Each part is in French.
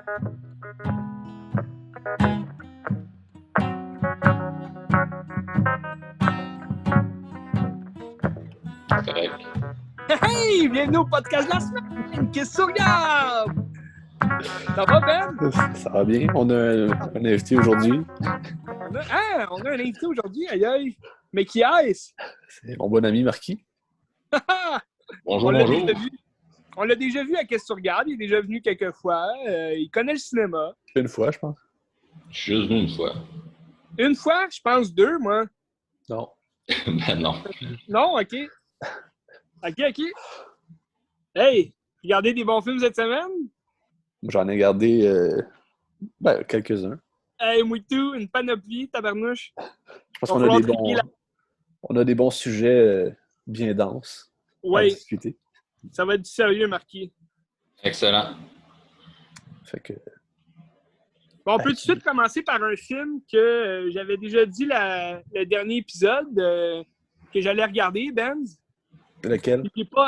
Correct. Hey! Bienvenue au podcast de la semaine! Qu'est-ce que tu regardes? Ça va, Ben? Ça va bien. On a un invité aujourd'hui. On a un invité aujourd'hui, aïe aïe! Mais qui est-ce? C'est mon bon ami Marquis. Bonjour, On l'a bonjour. déjà vu. On l'a déjà vu à Qu'est-ce que tu regardes. Il est déjà venu quelques fois. Il connaît le cinéma. Une fois, je pense. Je suis juste venu une fois. Une fois, je pense deux, moi. Non. Ben non. Non, OK. OK. Hey! Regardez des bons films cette semaine? J'en ai gardé quelques-uns. Hey, Mouitou, une panoplie, tabarnouche. Je pense Va qu'on a falloir des bons, trier la- on a des bons sujets bien denses à Ouais, discuter. ça va être du sérieux, Marquis. Excellent. Fait que, Bon, on peut tout de suite commencer par un film que j'avais déjà dit le dernier épisode que j'allais regarder, Benz. lequel?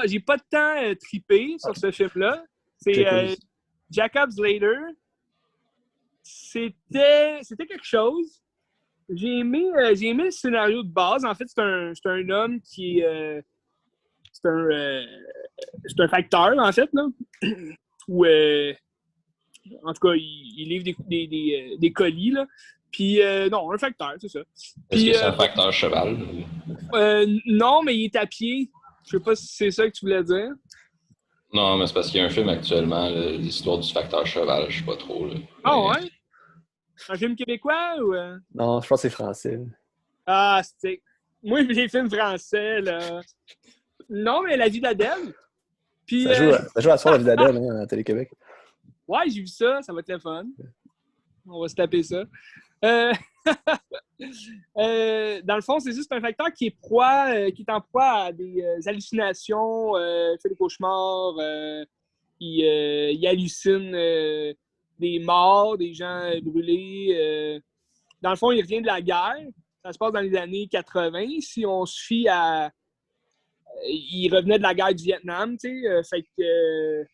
J'ai pas de temps trippé sur ce film-là. C'est Jacob's Ladder. C'était quelque chose. J'ai aimé le scénario de base. En fait, c'est un homme qui est... c'est un facteur, en fait, là. Où, en tout cas, il livre des colis, là. Puis, non, un facteur, c'est ça. Est-ce Puis, que c'est un facteur cheval? non, mais il est à pied. Je sais pas si c'est ça que tu voulais dire. Non, mais c'est parce qu'il y a un film actuellement, là, l'histoire du facteur cheval, je sais pas trop. Là. Ah Mais- ouais? Un film québécois ou... Non, je pense que c'est français. Ah, c'est... Moi, les films français, là... Non, mais La vie d'Adèle. Puis, Ça joue à soir la vie d'Adèle à Télé-Québec. ouais, j'ai vu ça. Ça va être le fun. On va se taper ça. Dans le fond, c'est juste un facteur qui est en proie à des hallucinations, fait des cauchemars, il hallucine des morts, des gens brûlés. Dans le fond, il revient de la guerre. Ça se passe dans les années 80. Si on se fie à... il revenait de la guerre du Vietnam, tu sais. Fait que...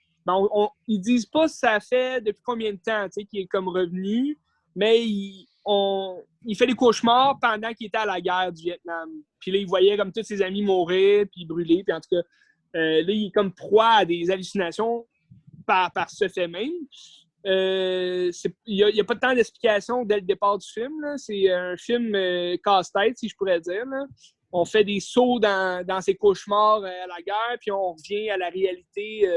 ils disent pas ça fait depuis combien de temps, tu sais, qu'il est comme revenu, mais il fait des cauchemars pendant qu'il était à la guerre du Vietnam. Puis là, il voyait comme tous ses amis mourir, puis brûler, puis en tout cas, là, il est comme proie à des hallucinations par ce fait même. Il n'y a pas tant d'explications dès le départ du film, là. C'est un film casse-tête, si je pourrais dire, là. On fait des sauts dans ses cauchemars à la guerre, puis on revient à la réalité.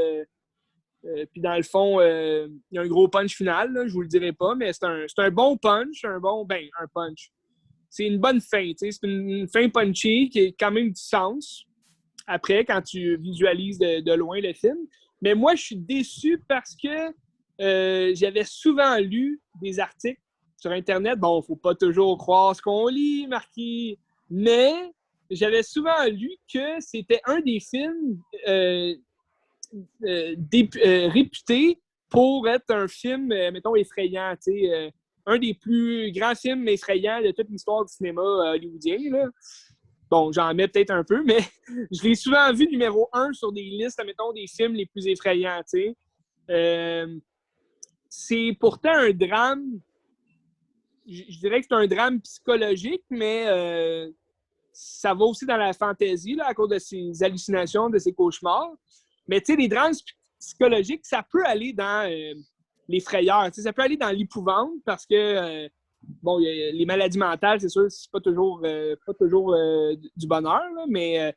Puis dans le fond, il y a un gros punch final, là, je vous le dirai pas, mais c'est un bon punch, un punch. C'est une bonne fin, tu sais, c'est une fin punchée qui a quand même du sens après, quand tu visualises de loin le film. Mais moi, je suis déçu parce que j'avais souvent lu des articles sur Internet. Bon, il ne faut pas toujours croire ce qu'on lit, Marquis, mais j'avais souvent lu que c'était un des films réputé pour être un film, mettons, effrayant. Un des plus grands films effrayants de toute l'histoire du cinéma hollywoodien. Là. Bon, j'en mets peut-être un peu, mais je l'ai souvent vu numéro 1 sur des listes, mettons, des films les plus effrayants. C'est pourtant un drame. Je dirais que c'est un drame psychologique, mais ça va aussi dans la fantaisie là, à cause de ses hallucinations, de ses cauchemars. Mais tu sais, les drames psychologiques, ça peut aller dans les frayeurs. Tu sais, ça peut aller dans l'épouvante parce que, bon, les maladies mentales, c'est sûr, c'est pas toujours du bonheur, là, mais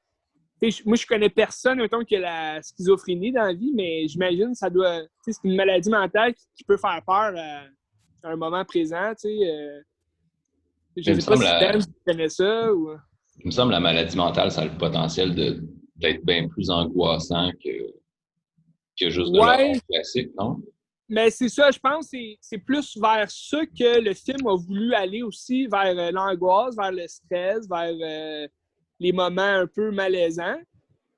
moi, je connais personne, mettons, qui a la schizophrénie dans la vie, mais j'imagine que ça doit... Tu sais, c'est une maladie mentale qui peut faire peur à un moment présent, tu sais. Je sais pas si Ben, tu connais ça ou... Il me semble que la maladie mentale, ça a le potentiel d'être bien plus angoissant que juste de l'horreur classique, non? Mais c'est ça, je pense que c'est plus vers ça que le film a voulu aller aussi, vers l'angoisse, vers le stress, vers les moments un peu malaisants.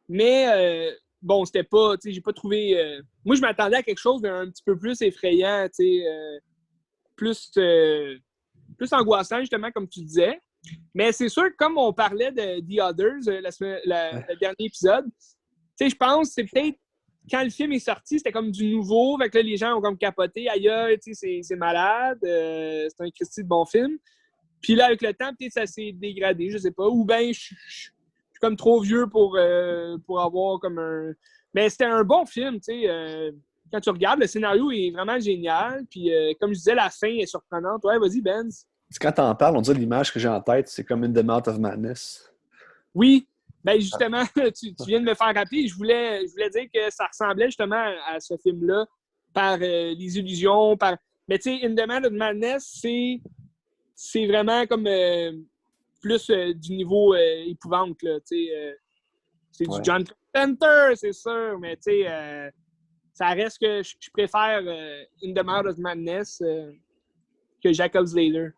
Mais bon, c'était pas, tu sais, j'ai pas trouvé... Moi, je m'attendais à quelque chose d'un petit peu plus effrayant, tu sais, plus angoissant, justement, comme tu disais. Mais c'est sûr que comme on parlait de The Others, le dernier épisode, tu sais, je pense que c'est peut-être quand le film est sorti, c'était comme du nouveau. Fait que là, les gens ont comme capoté. Aïe, tu sais, c'est malade. C'est un Christy de bon film. Puis là, avec le temps, peut-être ça s'est dégradé, je sais pas. Ou bien je suis comme trop vieux pour avoir comme un... Mais c'était un bon film, tu sais. Quand tu regardes, le scénario est vraiment génial. Puis comme je disais, la fin est surprenante. Ouais, vas-y, Benz. Quand t'en parles, on dirait l'image que j'ai en tête, c'est comme In the Mouth of Madness. Oui, ben justement, tu viens de me faire rappeler. Je voulais dire que ça ressemblait justement à ce film-là par les illusions, par... Mais tu sais, In the Mouth of Madness, c'est vraiment comme plus du niveau épouvante, là, tu sais. C'est du John Carpenter, c'est sûr, mais tu sais, ça reste que je préfère In the Mouth of Madness que Jacob's Ladder.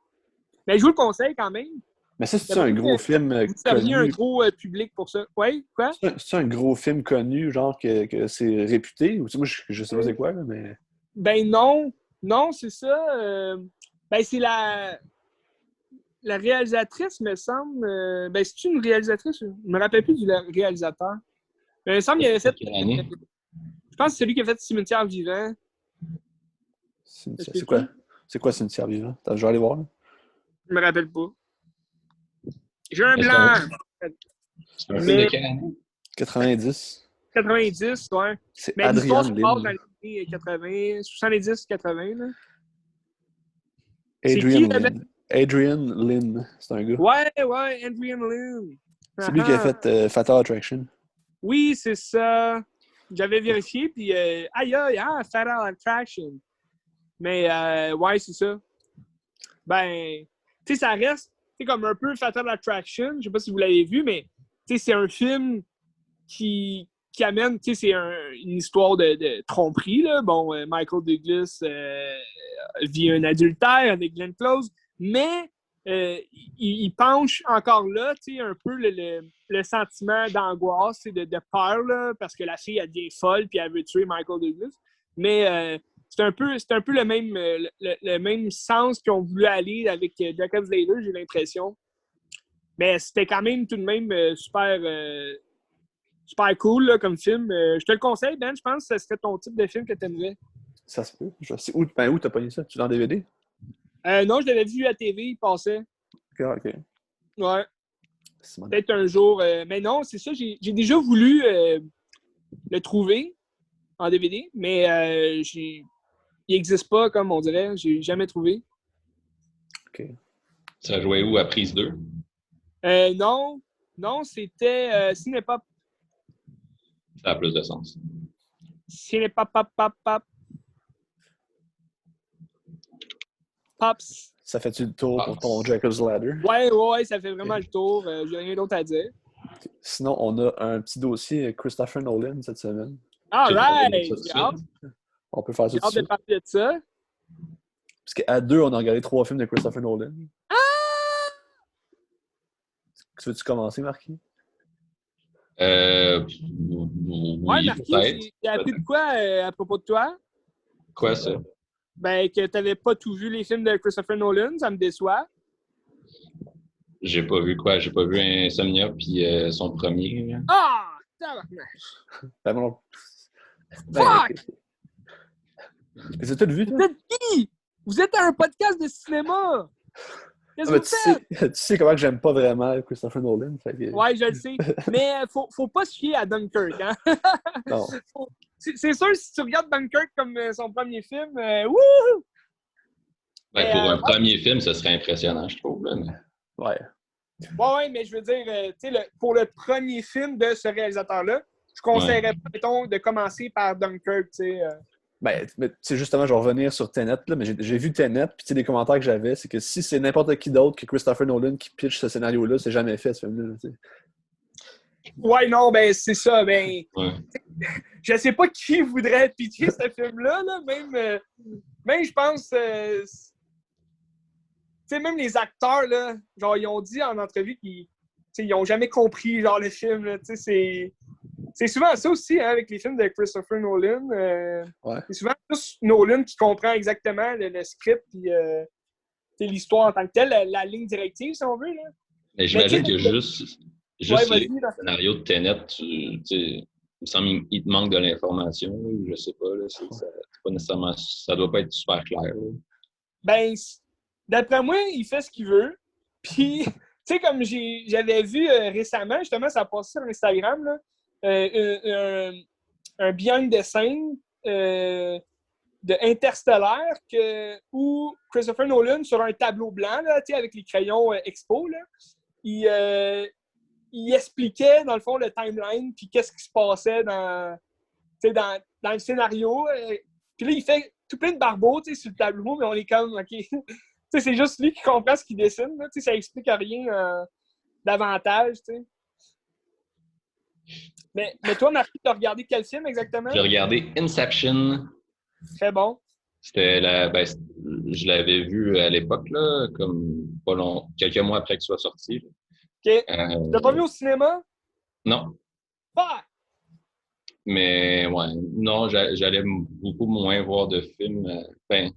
Mais je vous le conseille quand même. Mais ça, c'est un gros film connu. Un gros public pour ça. Oui, quoi? C'est un gros film connu, genre que c'est réputé? Ou moi, je sais pas c'est quoi, là, mais... Ben non. Non, c'est ça. Ben c'est la réalisatrice, me semble. Ben c'est une réalisatrice? Je me rappelle plus du réalisateur. Mais il me semble qu'il avait fait... je pense que c'est celui qui a fait Cimetière vivant. C'est quoi? C'est quoi Cimetière vivant? T'as déjà allé voir, là? Je me rappelle pas. J'ai un blanc! C'est un film de quelle année? 90. 90, ouais. C'est mais Adrian Lynn. Dans les années 80, 70-80, là. Adrian Lynn, c'est un gars. Ouais, Adrian Lynn. C'est lui qui a fait Fatal Attraction. Oui, c'est ça. J'avais vérifié, puis Fatal Attraction. Mais ouais, c'est ça. Ben, tu sais, ça reste comme un peu Fatal Attraction. Je sais pas si vous l'avez vu, mais tu sais, c'est un film qui amène, tu sais, c'est une histoire de tromperie, là. Bon, Michael Douglas vit un adultère avec Glenn Close, mais il penche encore là, tu sais, un peu le sentiment d'angoisse, de peur, là, parce que la fille, elle devient folle puis elle veut tuer Michael Douglas. Mais c'est un peu le même sens qu'ils ont voulu aller avec Jacob's Ladder, j'ai l'impression. Mais c'était quand même tout de même super cool là, comme film. Je te le conseille, Ben. Je pense que ce serait ton type de film que tu aimerais. Ça se peut. Où t'as pogné ça? Tu l'as en DVD? Non, je l'avais vu à TV, il passait. OK. Ouais. Peut-être un jour. Mais non, c'est ça. J'ai déjà voulu le trouver en DVD, mais il n'existe pas, comme on dirait. J'ai jamais trouvé. OK. Ça jouait où, à prise 2? Non, c'était Cinépop. Ça a plus de sens. Cinépop, Pops. Ça fait-tu le tour pour ton Jacob's Ladder? Ouais, ça fait vraiment le tour. J'ai rien d'autre à dire. Sinon, on a un petit dossier Christopher Nolan cette semaine. All right! On peut faire ça J'ai hâte de parler de ça. Parce qu'à deux, on a regardé 3 films de Christopher Nolan. Ah! Veux-tu commencer, Marquis? Oui, Marquis, j'ai appris de quoi à propos de toi? Quoi, ça? Ben, que tu n'avais pas tout vu les films de Christopher Nolan, ça me déçoit. J'ai pas vu quoi? J'ai pas vu Insomnia puis son premier. Ah! Tabarnak! Ben bon. Fuck! Les as tout vu, toi? Vous êtes qui? Vous êtes un podcast de cinéma! Qu'est-ce que vous faites? Tu sais comment que j'aime pas vraiment Christopher Nolan. Que... Ouais, je le sais. Mais faut pas se fier à Dunkirk, hein? Non. C'est sûr, si tu regardes Dunkirk comme son premier film, wouhou! Ben, pour un premier film, ce serait impressionnant, je trouve. Là, mais... Ouais, mais je veux dire, pour le premier film de ce réalisateur-là, je conseillerais pas, mettons, de commencer par Dunkirk, tu sais. Ben, justement, je vais revenir sur Tenet, là, mais j'ai vu Tenet, puis les commentaires que j'avais, c'est que si c'est n'importe qui d'autre que Christopher Nolan qui pitch ce scénario-là, c'est jamais fait, ce film-là. Ouais, non, ben, c'est ça, ben... Je sais pas qui voudrait pitcher ce film-là, là, même je pense... Tu sais, même les acteurs, là, genre, ils ont dit en entrevue qu'ils n'ont jamais compris, genre, le film, là, tu sais, c'est souvent ça aussi, hein, avec les films de Christopher Nolan. C'est souvent juste Nolan qui comprend exactement le script et l'histoire en tant que telle, la ligne directive, si on veut. Là. Mais j'imagine que juste le scénario de Tenet, tu sais, me semble qu'il te manque de l'information, ou je sais pas, là, c'est pas nécessairement, ça doit pas être super clair. Là. Ben, d'après moi, il fait ce qu'il veut. Puis, tu sais, comme j'avais vu récemment, justement, ça a passé sur Instagram, là, un behind the scene de Interstellar où Christopher Nolan, sur un tableau blanc, là, avec les crayons Expo, là, il expliquait, dans le fond, le timeline, puis qu'est-ce qui se passait dans le scénario. Puis là, il fait tout plein de barbeaux sur le tableau, mais on est comme, OK. C'est juste lui qui comprend ce qu'il dessine. Là, ça explique rien davantage. T'sais. Mais toi, Marc, tu as regardé quel film exactement? J'ai regardé Inception. Très bon. C'était je l'avais vu à l'époque, là, comme pas long, quelques mois après qu'il soit sorti. OK. Tu l'as pas vu au cinéma? Non. Pas! Mais ouais, non, j'allais beaucoup moins voir de films. Ouais.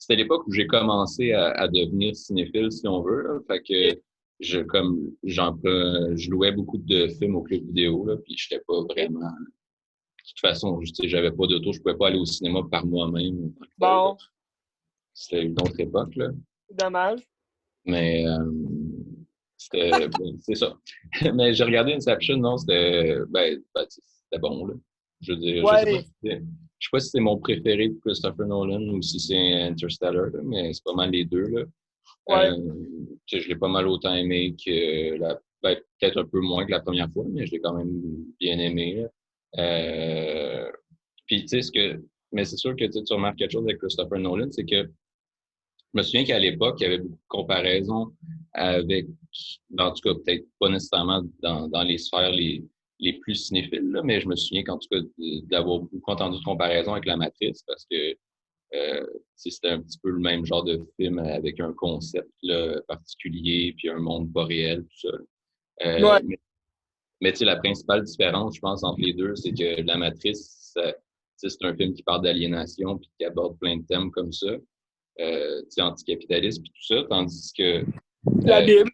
C'était l'époque où j'ai commencé à devenir cinéphile, si on veut. Là. Fait que je louais beaucoup de films au club vidéo, là, puis j'étais pas vraiment. De toute façon, j'avais pas d'auto, je pouvais pas aller au cinéma par moi-même. Bon. C'était une autre époque, là. Dommage. Mais c'est ça. Mais j'ai regardé Inception, non, c'était bon, là. Je veux dire, ouais. je sais pas si c'est mon préféré de Christopher Nolan ou si c'est Interstellar, là, mais c'est pas mal les deux, là. Ouais. Je l'ai pas mal autant aimé que peut-être un peu moins que la première fois, mais je l'ai quand même bien aimé, là. Puis, tu sais, mais c'est sûr que tu remarques quelque chose avec Christopher Nolan, c'est que je me souviens qu'à l'époque, il y avait beaucoup de comparaisons avec, en tout cas, peut-être pas nécessairement dans les sphères les plus cinéphiles, là, mais je me souviens qu'en tout cas, d'avoir beaucoup entendu de comparaisons avec La Matrice, parce que c'était un petit peu le même genre de film avec un concept là, particulier, puis un monde pas réel, tout ça. Ouais. Mais tu sais, la principale différence, je pense, entre les deux, c'est que La Matrice, c'est un film qui parle d'aliénation puis qui aborde plein de thèmes comme ça. Anticapitalisme et tout ça, tandis que... La Bible.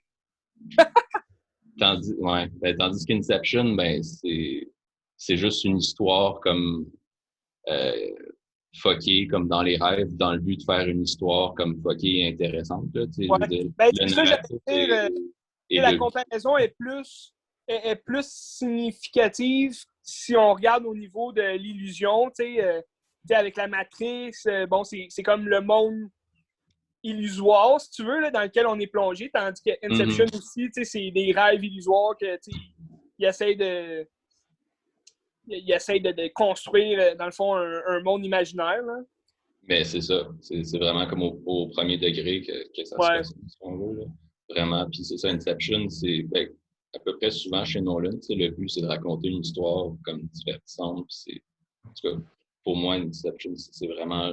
Tandis qu'Inception, ben, c'est juste une histoire comme fuckée, comme dans les rêves, dans le but de faire une histoire comme fuckée et intéressante. Là, ouais. C'est ça, j'allais dire, la comparaison est plus significative si on regarde au niveau de l'illusion, avec la matrice, bon, c'est comme le monde illusoire, si tu veux, là, dans lequel on est plongé, tandis que Inception aussi, c'est des rêves illusoires que il essaie de construire, dans le fond, un monde imaginaire. Là. Mais c'est ça. C'est vraiment comme au premier degré que ça se passe, si on veut. Là. Vraiment. Puis c'est ça, Inception, c'est à peu près souvent chez Nolan, le but, c'est de raconter une histoire comme divertissante. Puis en tout cas, pour moi, Inception, c'est vraiment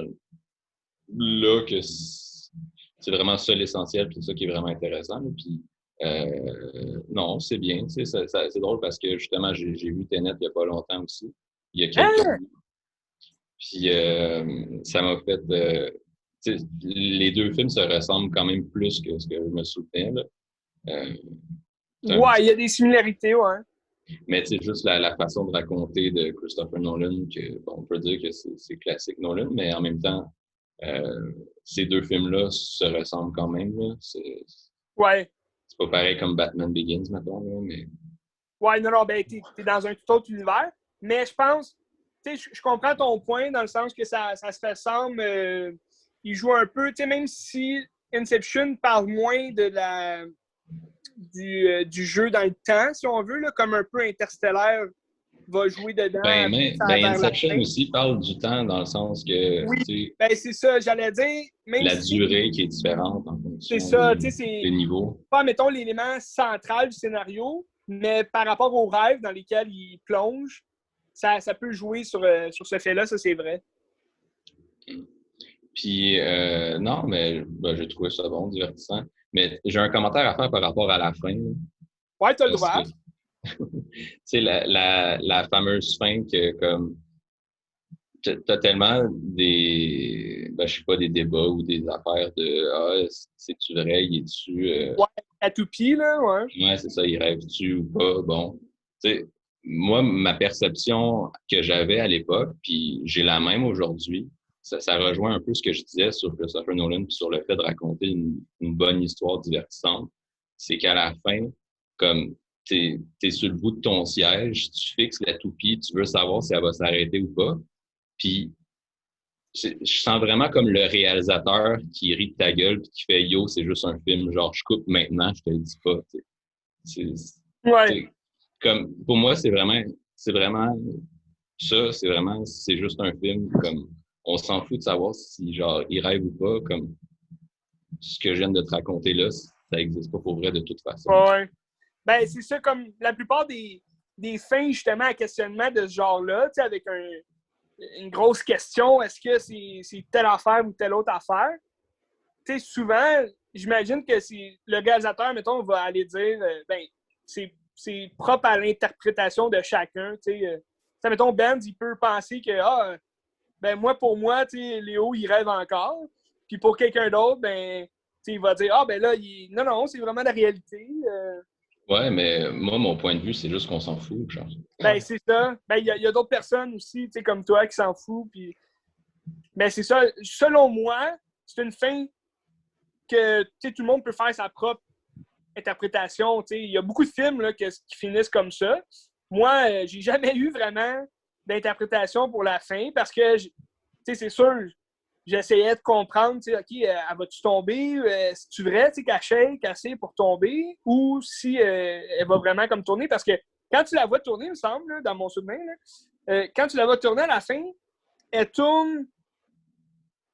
là que c'est vraiment ça l'essentiel, puis c'est ça qui est vraiment intéressant. Là. Puis non, c'est bien. C'est drôle parce que justement, j'ai vu Tenet il n'y a pas longtemps aussi. Il y a quelques mois. Puis ça m'a fait. Les deux films se ressemblent quand même plus que ce que je me souvenais. Là. Ouais, il y a des similarités, ouais. Mais c'est juste la façon de raconter de Christopher Nolan, que bon, on peut dire que c'est classique Nolan, mais en même temps, ces deux films-là se ressemblent quand même. Là. Ouais. C'est pas pareil comme Batman Begins, mettons, là, mais. Ouais, non, ben, t'es dans un tout autre univers. Mais je pense, tu sais, je comprends ton point dans le sens que ça se ressemble. Il joue un peu, tu sais, même si Inception parle moins du jeu dans le temps, si on veut, là, comme un peu Interstellar va jouer dedans. Inception aussi parle du temps dans le sens que. Oui, ben c'est ça, j'allais dire. Même la durée qui est différente en fonction des niveaux. Pas, mettons, l'élément central du scénario, mais par rapport aux rêves dans lesquels il plonge, ça peut jouer sur ce fait-là, ça c'est vrai. Puis, non, mais j'ai trouvé ça bon, divertissant. Mais j'ai un commentaire à faire par rapport à la fin. Ouais, t'as le droit. Tu sais, la fameuse fin que, comme, t'as tellement je sais pas, des débats ou des affaires de c'est-tu vrai, il est-tu. Ouais, à tout pied, là, ouais. Ouais, c'est ça, il rêve-tu ou pas, bon. Tu sais, moi, ma perception que j'avais à l'époque, puis j'ai la même aujourd'hui, ça rejoint un peu ce que je disais sur Christopher Nolan puis sur le fait de raconter une bonne histoire divertissante. C'est qu'à la fin, comme t'es sur le bout de ton siège, tu fixes la toupie, tu veux savoir si elle va s'arrêter ou pas. Puis je sens vraiment comme le réalisateur qui rit de ta gueule puis qui fait Yo, c'est juste un film, genre je coupe maintenant, je te le dis pas. Ouais. Comme pour moi, c'est vraiment ça, c'est juste un film comme on s'en fout de savoir si genre il rêve ou pas, comme ce que je viens de te raconter là, ça n'existe pas pour vrai de toute façon. Ouais. Ben, c'est ça, comme la plupart des fins, justement, à questionnement de ce genre-là, tu sais, avec une grosse question, est-ce que c'est telle affaire ou telle autre affaire? Tu sais, souvent, j'imagine que le réalisateur, mettons, va aller dire, ben, c'est propre à l'interprétation de chacun, tu sais. Mettons, Ben, il peut penser que, ben, pour moi, tu sais, Léo, il rêve encore. Puis pour quelqu'un d'autre, ben, tu sais, il va dire, ben là, non, c'est vraiment la réalité. Ouais, mais moi, mon point de vue, c'est juste qu'on s'en fout, genre. Ben, c'est ça. Ben, il y a d'autres personnes aussi, tu sais, comme toi, qui s'en foutent. Puis... Ben, c'est ça. Selon moi, c'est une fin que, tu sais, tout le monde peut faire sa propre interprétation. Tu sais, il y a beaucoup de films là, qui finissent comme ça. Moi, j'ai jamais eu vraiment d'interprétation pour la fin parce que, tu sais, c'est sûr, j'essayais de comprendre, tu sais, OK, elle va-tu tomber? C'est-tu vrai, tu sais, qu'elle shake assez pour tomber? Ou si elle va vraiment comme tourner? Parce que quand tu la vois tourner, il me semble, là, dans mon souvenir, là, quand tu la vois tourner à la fin, elle tourne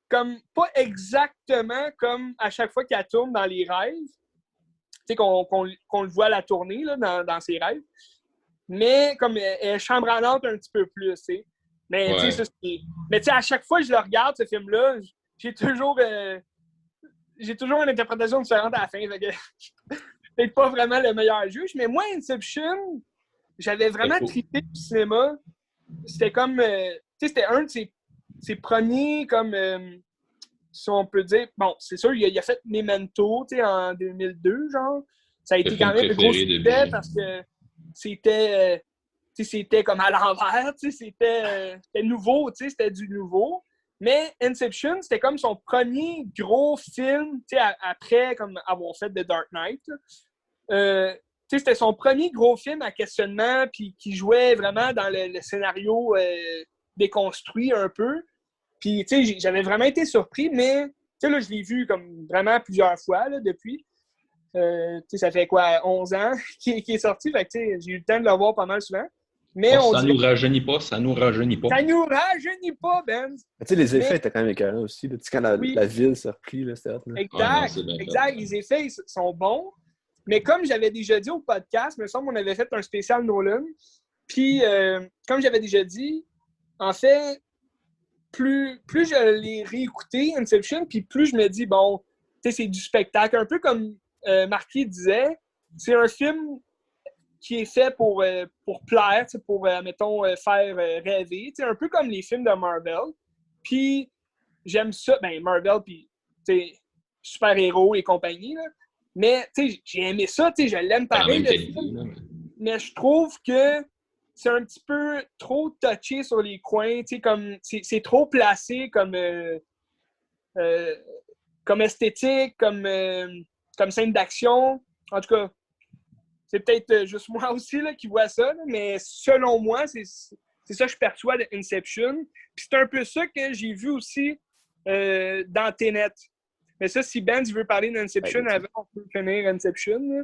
comme pas exactement comme à chaque fois qu'elle tourne dans les rêves. Tu sais, qu'on le voit la tourner là, dans ses rêves. Mais comme elle est chambranlante un petit peu plus, tu sais. Mais tu sais, mais tu sais, à chaque fois que je le regarde, ce film-là, j'ai toujours une interprétation différente à la fin. Fait que peut-être pas vraiment le meilleur juge, mais moi, Inception, j'avais vraiment trippé du cinéma. C'était comme, tu sais, c'était un de ses premiers, comme, si on peut dire, bon, c'est sûr, il a fait Memento, tu sais, en 2002, genre. Ça a été quand même un gros succès parce que c'était comme à l'envers, c'était nouveau, c'était du nouveau. Mais Inception, c'était comme son premier gros film, après comme avoir fait The Dark Knight. C'était son premier gros film à questionnement, puis qui jouait vraiment dans le scénario déconstruit un peu. Puis, j'avais vraiment été surpris, mais là, je l'ai vu comme vraiment plusieurs fois là, depuis. Ça fait quoi, 11 ans qu'il est sorti, fait que j'ai eu le temps de le voir pas mal souvent. Mais ça nous rajeunit pas, ça nous rajeunit pas. Ça nous rajeunit pas, Ben! Tu sais, les effets étaient quand même écœurants aussi. Là. Tu sais, quand la ville s'est replie, là, c'était hot. Exact, exact. Les effets sont bons. Mais comme j'avais déjà dit au podcast, il me semble qu'on avait fait un spécial Nolan. Puis, comme j'avais déjà dit, en fait, plus je l'ai réécouté, Inception, puis plus je me dis, bon, tu sais, c'est du spectacle. Un peu comme Marquis disait, c'est un film qui est fait pour plaire, pour, mettons, faire rêver. Un peu comme les films de Marvel. Puis, j'aime ça. Ben, Marvel, puis, super-héros et compagnie, là. Mais, j'ai aimé ça, je l'aime pareil, le film. Mais je trouve que c'est un petit peu trop touché sur les coins, comme c'est trop placé comme esthétique, comme scène d'action. En tout cas, c'est peut-être juste moi aussi là, qui vois ça, là, mais selon moi, c'est ça que je perçois de Inception. Puis c'est un peu ça que j'ai vu aussi dans Tenet. Mais ça, si Ben veut parler d'Inception avant, on peut finir Inception. Là.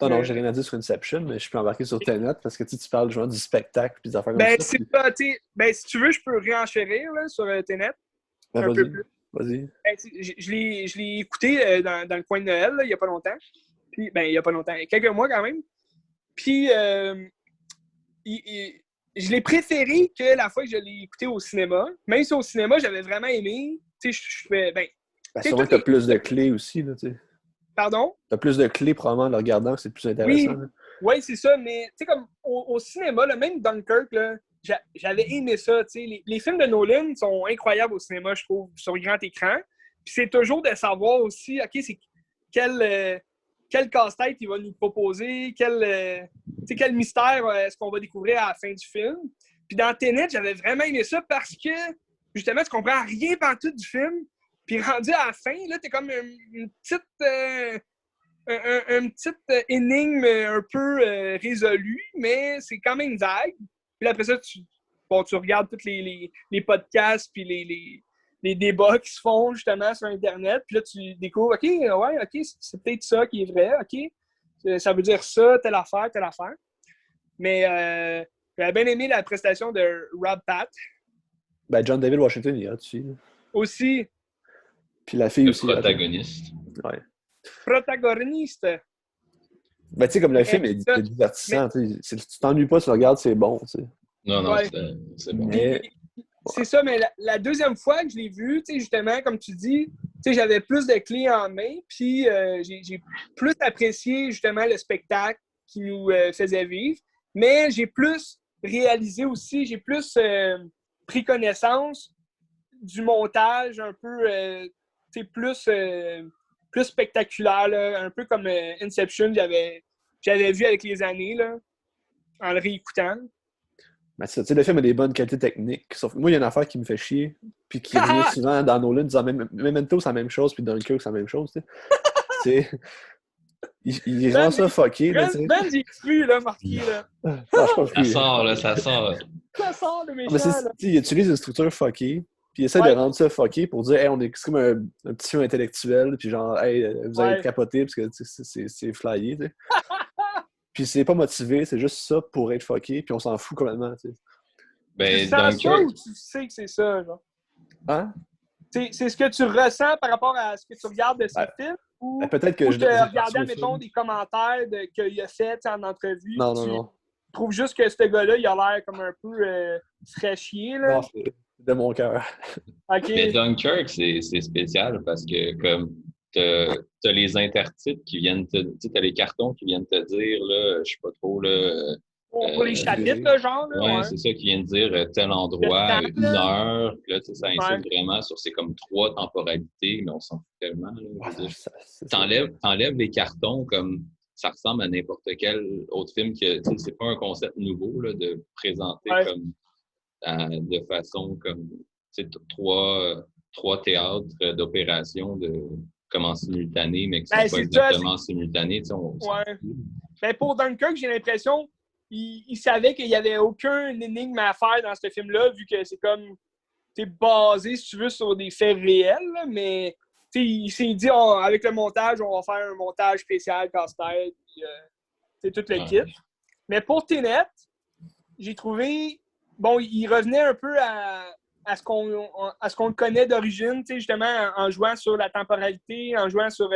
Non, j'ai rien à dire sur Inception, mais je peux embarquer sur Tenet parce que tu parles genre du spectacle et des affaires comme ça. C'est ça, si tu veux, je peux réenchérir là, sur Tenet. Un peu plus. Vas-y. Je l'ai écouté dans le coin de Noël, là, il n'y a pas longtemps. Puis, il n'y a pas longtemps, quelques mois quand même. Puis, je l'ai préféré que la fois que je l'ai écouté au cinéma. Même si au cinéma, j'avais vraiment aimé. Tu sais, je fais. Sûrement que tu as plus de clés aussi, là, tu sais. Pardon? Tu as plus de clés probablement en le regardant, c'est plus intéressant. Oui, c'est ça, mais tu sais, comme au cinéma, là, même Dunkirk, là, j'avais aimé ça. Les films de Nolan sont incroyables au cinéma, je trouve, sur grand écran. Puis c'est toujours de savoir aussi, OK, c'est quel casse-tête il va nous proposer, quel mystère est-ce qu'on va découvrir à la fin du film. Puis dans Tenet, j'avais vraiment aimé ça parce que, justement, tu comprends rien pantoute du film. Puis rendu à la fin, là, t'es comme une petite énigme un peu résolue, mais c'est quand même vague. Puis après ça, tu regardes tous les podcasts puis les débats qui se font justement sur Internet. Puis là, tu découvres, OK, c'est peut-être ça qui est vrai, OK. Ça veut dire ça, telle affaire. Mais j'avais bien aimé la prestation de Rob Pat. Ben, John David Washington, il y a dessus. Aussi. Puis la fille le aussi. protagoniste. Ouais. Protagoniste. Ben, tu sais, comme le film est divertissant. Tu t'ennuies pas, tu le regardes, c'est bon. T'sais. Non, ouais. c'est bon. C'est ça, mais la deuxième fois que je l'ai vu, justement, comme tu dis, j'avais plus de clés en main, puis j'ai plus apprécié justement le spectacle qui nous faisait vivre, mais j'ai plus réalisé aussi, j'ai plus pris connaissance du montage un peu plus spectaculaire, là, un peu comme Inception, j'avais vu avec les années, là, en le réécoutant. Ben, le film a des bonnes qualités techniques. Sauf que moi, il y a une affaire qui me fait chier, puis qui revient souvent dans Nolan, disant Memento, c'est la même chose, puis Dunkirk, c'est la même chose. Il rend ça fucké. J'ai cru, là, marqué. Là. Ça sort, là, ça sort. Ça sort de méchant. Il utilise une structure fuckée, puis il essaie de rendre ça fucké pour dire, hey, on est comme un petit film intellectuel, puis genre, hey, vous allez être capoté, parce que c'est flyé. Puis c'est pas motivé, c'est juste ça pour être fucké, puis on s'en fout complètement. Ben, tu sens ça ou tu sais que c'est ça, genre? Hein? C'est ce que tu ressens par rapport à ce que tu regardes de ce film? Ou peut-être que je regardais, mettons, des commentaires qu'il a fait en entrevue. Non. Tu trouves juste que ce gars-là, il a l'air comme un peu fraîchier, là? Non, c'est de mon cœur. Okay. Mais Dunkirk, c'est spécial parce que, comme, t'as les intertitres qui viennent t'as les cartons qui viennent te dire, là, je sais pas trop, là... Pour les chapitres, là, genre, là, ouais, c'est ça qui vient de dire tel endroit, une heure, puis là, ça incite vraiment sur c'est comme 3 temporalités, mais on s'en fout tellement. T'enlèves les cartons comme ça ressemble à n'importe quel autre film que c'est pas un concept nouveau là, de présenter comme de façon comme 3 théâtres d'opération comme en simultané, mais qui ne sont pas exactement simultanés. Ben, pour Dunkirk, j'ai l'impression il savait qu'il n'y avait aucune énigme à faire dans ce film-là, vu que c'est comme basé, si tu veux, sur des faits réels, là, mais il s'est dit avec le montage, on va faire un montage spécial casse-tête, c'est tout le kit. Mais pour Tenet, j'ai trouvé il revenait un peu à ce qu'on connaît d'origine, justement en jouant sur la temporalité, en jouant sur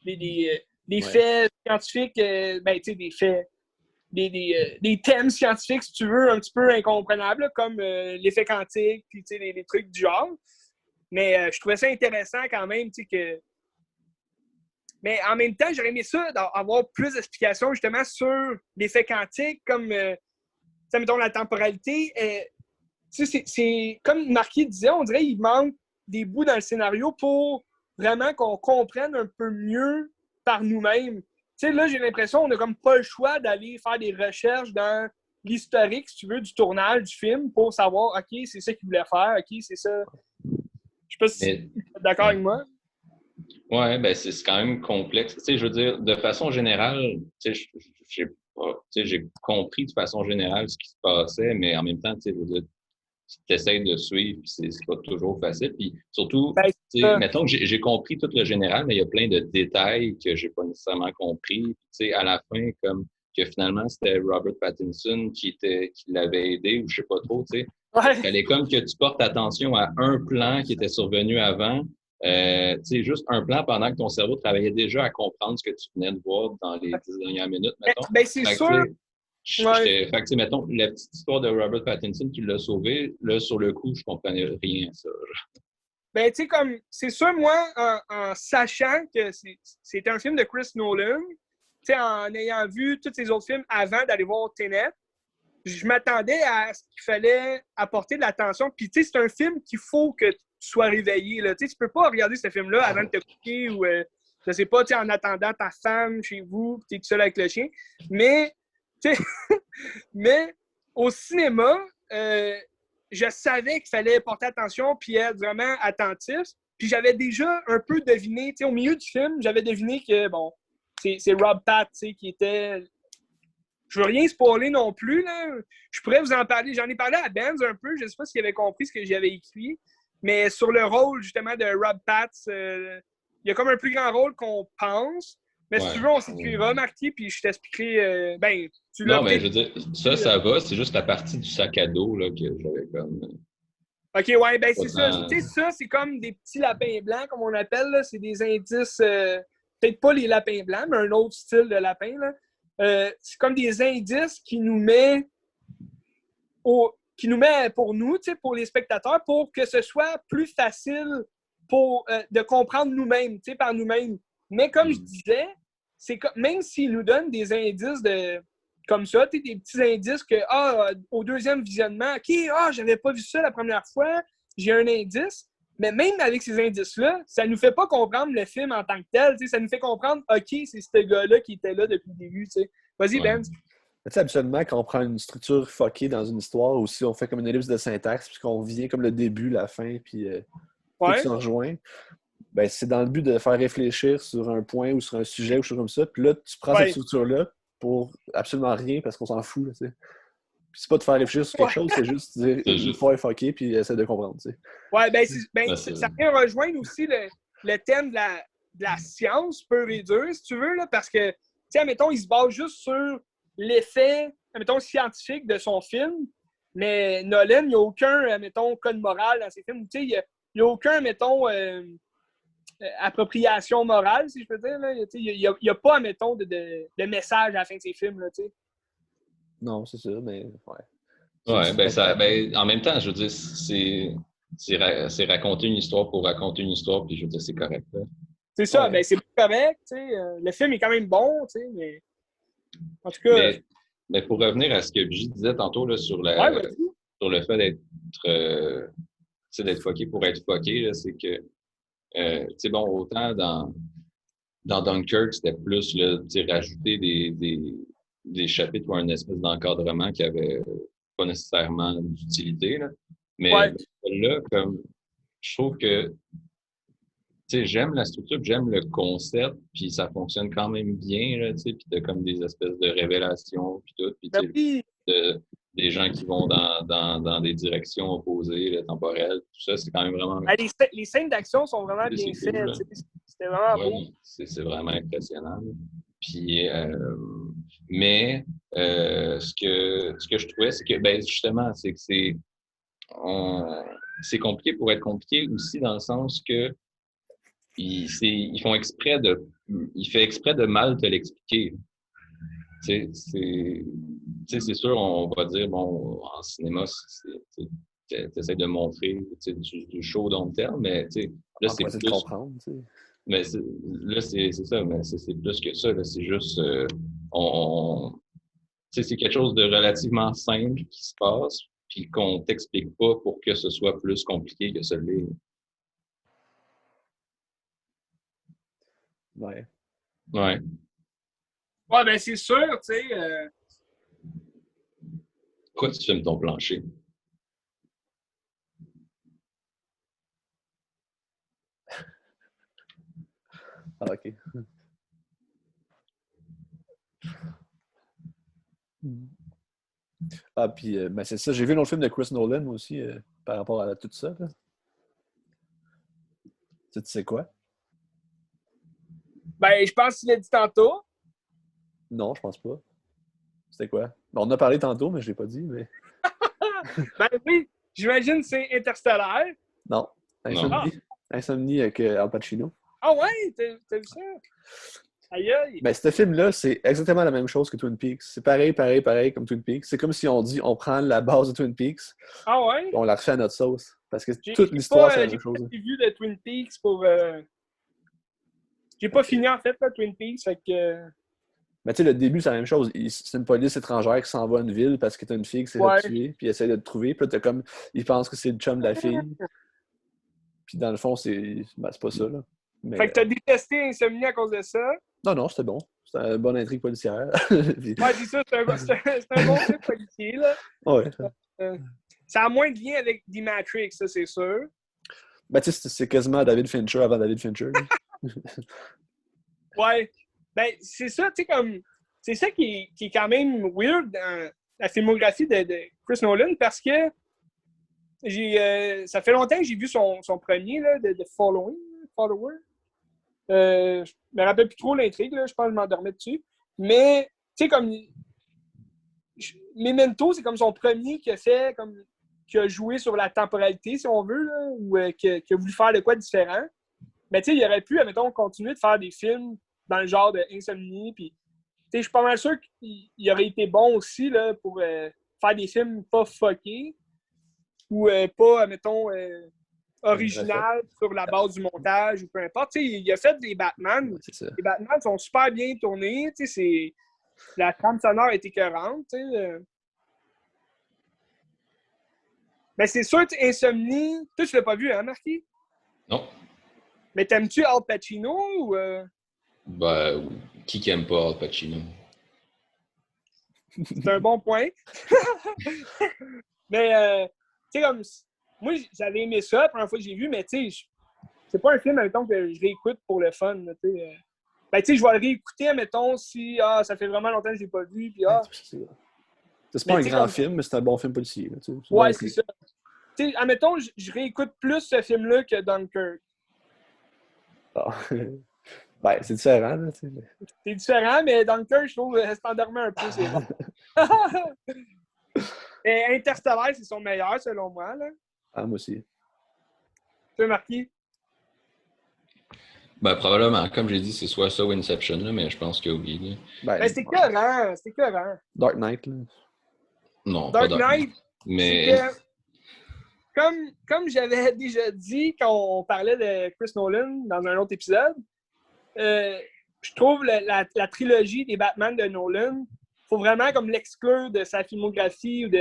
des faits scientifiques, des faits. Des thèmes scientifiques, si tu veux, un petit peu incompréhensibles, là, comme l'effet quantique, puis les trucs du genre. Mais je trouvais ça intéressant quand même, que... Mais en même temps, j'aurais aimé ça, d'avoir plus d'explications justement sur l'effet quantique, comme, mettons, la temporalité. C'est comme Marquis disait, on dirait qu'il manque des bouts dans le scénario pour vraiment qu'on comprenne un peu mieux par nous-mêmes. Là, j'ai l'impression qu'on n'a comme pas le choix d'aller faire des recherches dans l'historique, si tu veux, du tournage du film pour savoir, OK, c'est ça qu'il voulait faire, OK, c'est ça. Je sais pas si tu es d'accord avec moi. Ouais, ben c'est quand même complexe. Je veux dire, de façon générale, j'ai compris de façon générale ce qui se passait, mais en même temps, je veux dire, tu essaies de suivre, puis c'est pas toujours facile. Puis surtout, mettons que j'ai compris tout le général, mais il y a plein de détails que j'ai pas nécessairement compris. À la fin, comme que finalement, c'était Robert Pattinson qui l'avait aidé, ou je sais pas trop, tu sais. Il fallait comme que tu portes attention à un plan qui était survenu avant. Juste un plan pendant que ton cerveau travaillait déjà à comprendre ce que tu venais de voir dans les 10 dernières minutes, mettons. C'est sûr. Fait que, mettons, la petite histoire de Robert Pattinson qui l'a sauvé, là, sur le coup, je comprenais rien à ça. Ben, tu sais, comme, c'est sûr, moi, en sachant que c'était un film de Chris Nolan, tu sais, en ayant vu tous ses autres films avant d'aller voir Tenet, je m'attendais à ce qu'il fallait apporter de l'attention. Puis, tu sais, c'est un film qu'il faut que tu sois réveillé, là. Tu sais, tu peux pas regarder ce film-là avant de te coucher ou Je sais pas, tu sais, en attendant ta femme chez vous, tu es tout seul avec le chien. Mais, tu sais, mais au cinéma, je savais qu'il fallait porter attention puis être vraiment attentif. Puis j'avais déjà un peu deviné, tu sais, au milieu du film, j'avais deviné que, bon, c'est Rob Pat, tu sais, qui était... Je veux rien spoiler non plus, là. Je pourrais vous en parler. J'en ai parlé à Benz un peu. Je sais pas s'il avait compris ce que j'avais écrit. Mais sur le rôle, justement, de Rob Pat, il y a comme un plus grand rôle qu'on pense. Mais si tu veux, on s'écrira, Marquis, puis je t'expliquerai... tu l'as non, mais je veux dire, ça va. C'est juste la partie du sac à dos là, que j'avais comme... OK, ouais, ben c'est ça. Tu sais, ça, c'est comme des petits lapins blancs, comme on appelle. Là. C'est des indices... peut-être pas les lapins blancs, mais un autre style de lapin, là. C'est comme des indices qui nous met pour nous, pour les spectateurs, pour que ce soit plus facile de comprendre nous-mêmes, par nous-mêmes. Mais comme je disais, c'est même s'ils nous donnent des indices comme ça, des petits indices que au deuxième visionnement, OK, j'avais pas vu ça la première fois, j'ai un indice. Mais même avec ces indices-là, ça nous fait pas comprendre le film en tant que tel. Ça nous fait comprendre, OK, c'est ce gars-là qui était là depuis le début. T'sais. Vas-y, Ben. Habituellement, quand on prend une structure fuckée dans une histoire, aussi, on fait comme une ellipse de syntaxe, puis qu'on vient comme le début, la fin, puis tout se rejoint. Ben, c'est dans le but de faire réfléchir sur un point ou sur un sujet ou quelque chose comme ça. Puis là, tu prends cette structure-là pour absolument rien parce qu'on s'en fout. Là, c'est pas de faire réfléchir sur quelque chose, c'est juste dire une fois est fucké puis essayer de comprendre. T'sais. Ouais, ça vient rejoindre aussi le thème de la science pure et dure, si tu veux, là, parce que, tu sais, admettons, il se base juste sur l'effet, admettons, scientifique de son film, mais Nolan, il n'y a aucun, admettons, code moral dans ses films. Tu sais, il n'y a aucun, admettons, appropriation morale, si je peux dire. Là. Il n'y a pas, admettons, de message à la fin de ses films, là, tu sais. Non, c'est sûr, mais ouais. Ouais, en même temps, je veux dire, c'est raconter une histoire pour raconter une histoire, puis je veux dire, c'est correct. Là. C'est ça, c'est correct, tu sais. Le film est quand même bon, tu sais, mais en tout cas... Mais pour revenir à ce que J disait tantôt là, sur le fait d'être fucké pour être fucké, là, c'est que, tu sais, bon, autant dans Dunkirk, c'était plus, là, tu sais, rajouter des chapitres ou un espèce d'encadrement qui avait pas nécessairement d'utilité. Là. Mais là, comme je trouve que tu sais, j'aime la structure, j'aime le concept, puis ça fonctionne quand même bien, là, tu sais, puis t'as comme des espèces de révélations, puis tout, puis des gens qui vont dans des directions opposées, là, temporelles, tout ça, c'est quand même vraiment... Les scènes d'action sont vraiment bien faites, c'était vraiment beau. C'est vraiment impressionnant. Puis, mais ce que je trouvais, c'est que, ben justement, c'est que c'est compliqué pour être compliqué aussi dans le sens que il fait exprès de mal te l'expliquer. Tu sais, c'est sûr, on va dire, bon, en cinéma, tu essaies de montrer du show long terme, mais là, c'est plus... comprendre, mais là, c'est ça, mais c'est plus que ça. Là, c'est juste, c'est quelque chose de relativement simple qui se passe, puis qu'on t'explique pas pour que ce soit plus compliqué que ça l'est. Ouais. Ouais. Ouais, ben c'est sûr, tu sais. Pourquoi tu filmes ton plancher? Ah, OK. Ah, puis, ben c'est ça. J'ai vu un autre film de Chris Nolan aussi par rapport à tout ça. Là. Tu sais quoi? Ben, je pense qu'il a dit tantôt. Non, je pense pas. C'était quoi? Ben, on en a parlé tantôt, mais je l'ai pas dit. Mais... ben oui, j'imagine que c'est Interstellar. Non, Insomnie. Insomnie avec Al Pacino. Ah ouais? T'as vu ça? Aïe aïe! Ben, ce film-là, c'est exactement la même chose que Twin Peaks. C'est pareil comme Twin Peaks. C'est comme si on dit, on prend la base de Twin Peaks ah ouais? Et on la refait à notre sauce. Parce que toute l'histoire, c'est la même chose. J'ai vu de Twin Peaks pour... J'ai pas fini, en fait, là, Twin Peaks, fait que... Mais tu sais, le début, c'est la même chose. C'est une police étrangère qui s'en va à une ville parce que t'as une fille qui s'est fait tuer, puis il essaie de te trouver. Puis là, t'as comme... Il pense que c'est le chum de la fille. Puis dans le fond, c'est pas ça, là. Mais, fait que t'as détesté Insomnie à cause de ça? Non, c'était bon. C'était une bonne intrigue policière. Puis... Ouais, dis ça, c'est un bon film policier, là. Ouais. Ça a moins de lien avec The Matrix, ça, c'est sûr. Ben, tu sais, c'est quasiment David Fincher avant David Fincher. Ouais. Ben, c'est ça, tu sais, comme... C'est ça qui est quand même weird dans la filmographie de Chris Nolan, parce que ça fait longtemps que j'ai vu son premier, là, de Follower. Je me rappelle plus trop l'intrigue, là, je pense que je m'endormais dessus. Mais, tu sais, comme... Memento, c'est comme son premier qui a joué sur la temporalité, si on veut, là, ou qui a voulu faire de quoi de différent. Mais tu sais, il aurait pu, admettons, continuer de faire des films dans le genre de Insomnie. Puis, tu sais, je suis pas mal sûr qu'il aurait été bon aussi là, pour faire des films pas fuckés ou pas, admettons, original sur la base du montage ou peu importe. Tu sais, il a fait des Batman. Ouais, c'est ça. Les Batman sont super bien tournés. Tu sais, la trame sonore est écœurante. Tu sais, mais c'est sûr, Insomnie, toi, tu l'as pas vu, hein, Marquis? Non. Mais t'aimes-tu Al Pacino ou... Ben, qui aime pas Al Pacino? C'est un bon point. Mais, tu sais, comme... Moi, j'avais aimé ça la première fois que j'ai vu, mais tu sais, c'est pas un film, admettons, que je réécoute pour le fun, tu sais. Ben, tu sais, je vais le réécouter, admettons, si ça fait vraiment longtemps que je l'ai pas vu, puis C'est pas un grand film, mais c'est un bon film policier. Là, ouais, c'est ça. Tu sais, admettons, je réécoute plus ce film-là que Dunkirk. Ah. Ben, c'est différent. Là, c'est différent, mais Dunkirk, je trouve, c'est endormi un peu, c'est bon. Et Interstellar, c'est son meilleur, selon moi, là. Ah, moi aussi. Tu as marqué? Ben, probablement, comme j'ai dit, c'est soit ça ou Inception, là, mais je pense qu'il y a oublié. Ben, c'est écœurant, c'est écœurant. Dark Knight, là. Non, Dark pas Knight, mais... Comme j'avais déjà dit quand on parlait de Chris Nolan dans un autre épisode, je trouve la trilogie des Batman de Nolan, il faut vraiment comme l'exclure de sa filmographie ou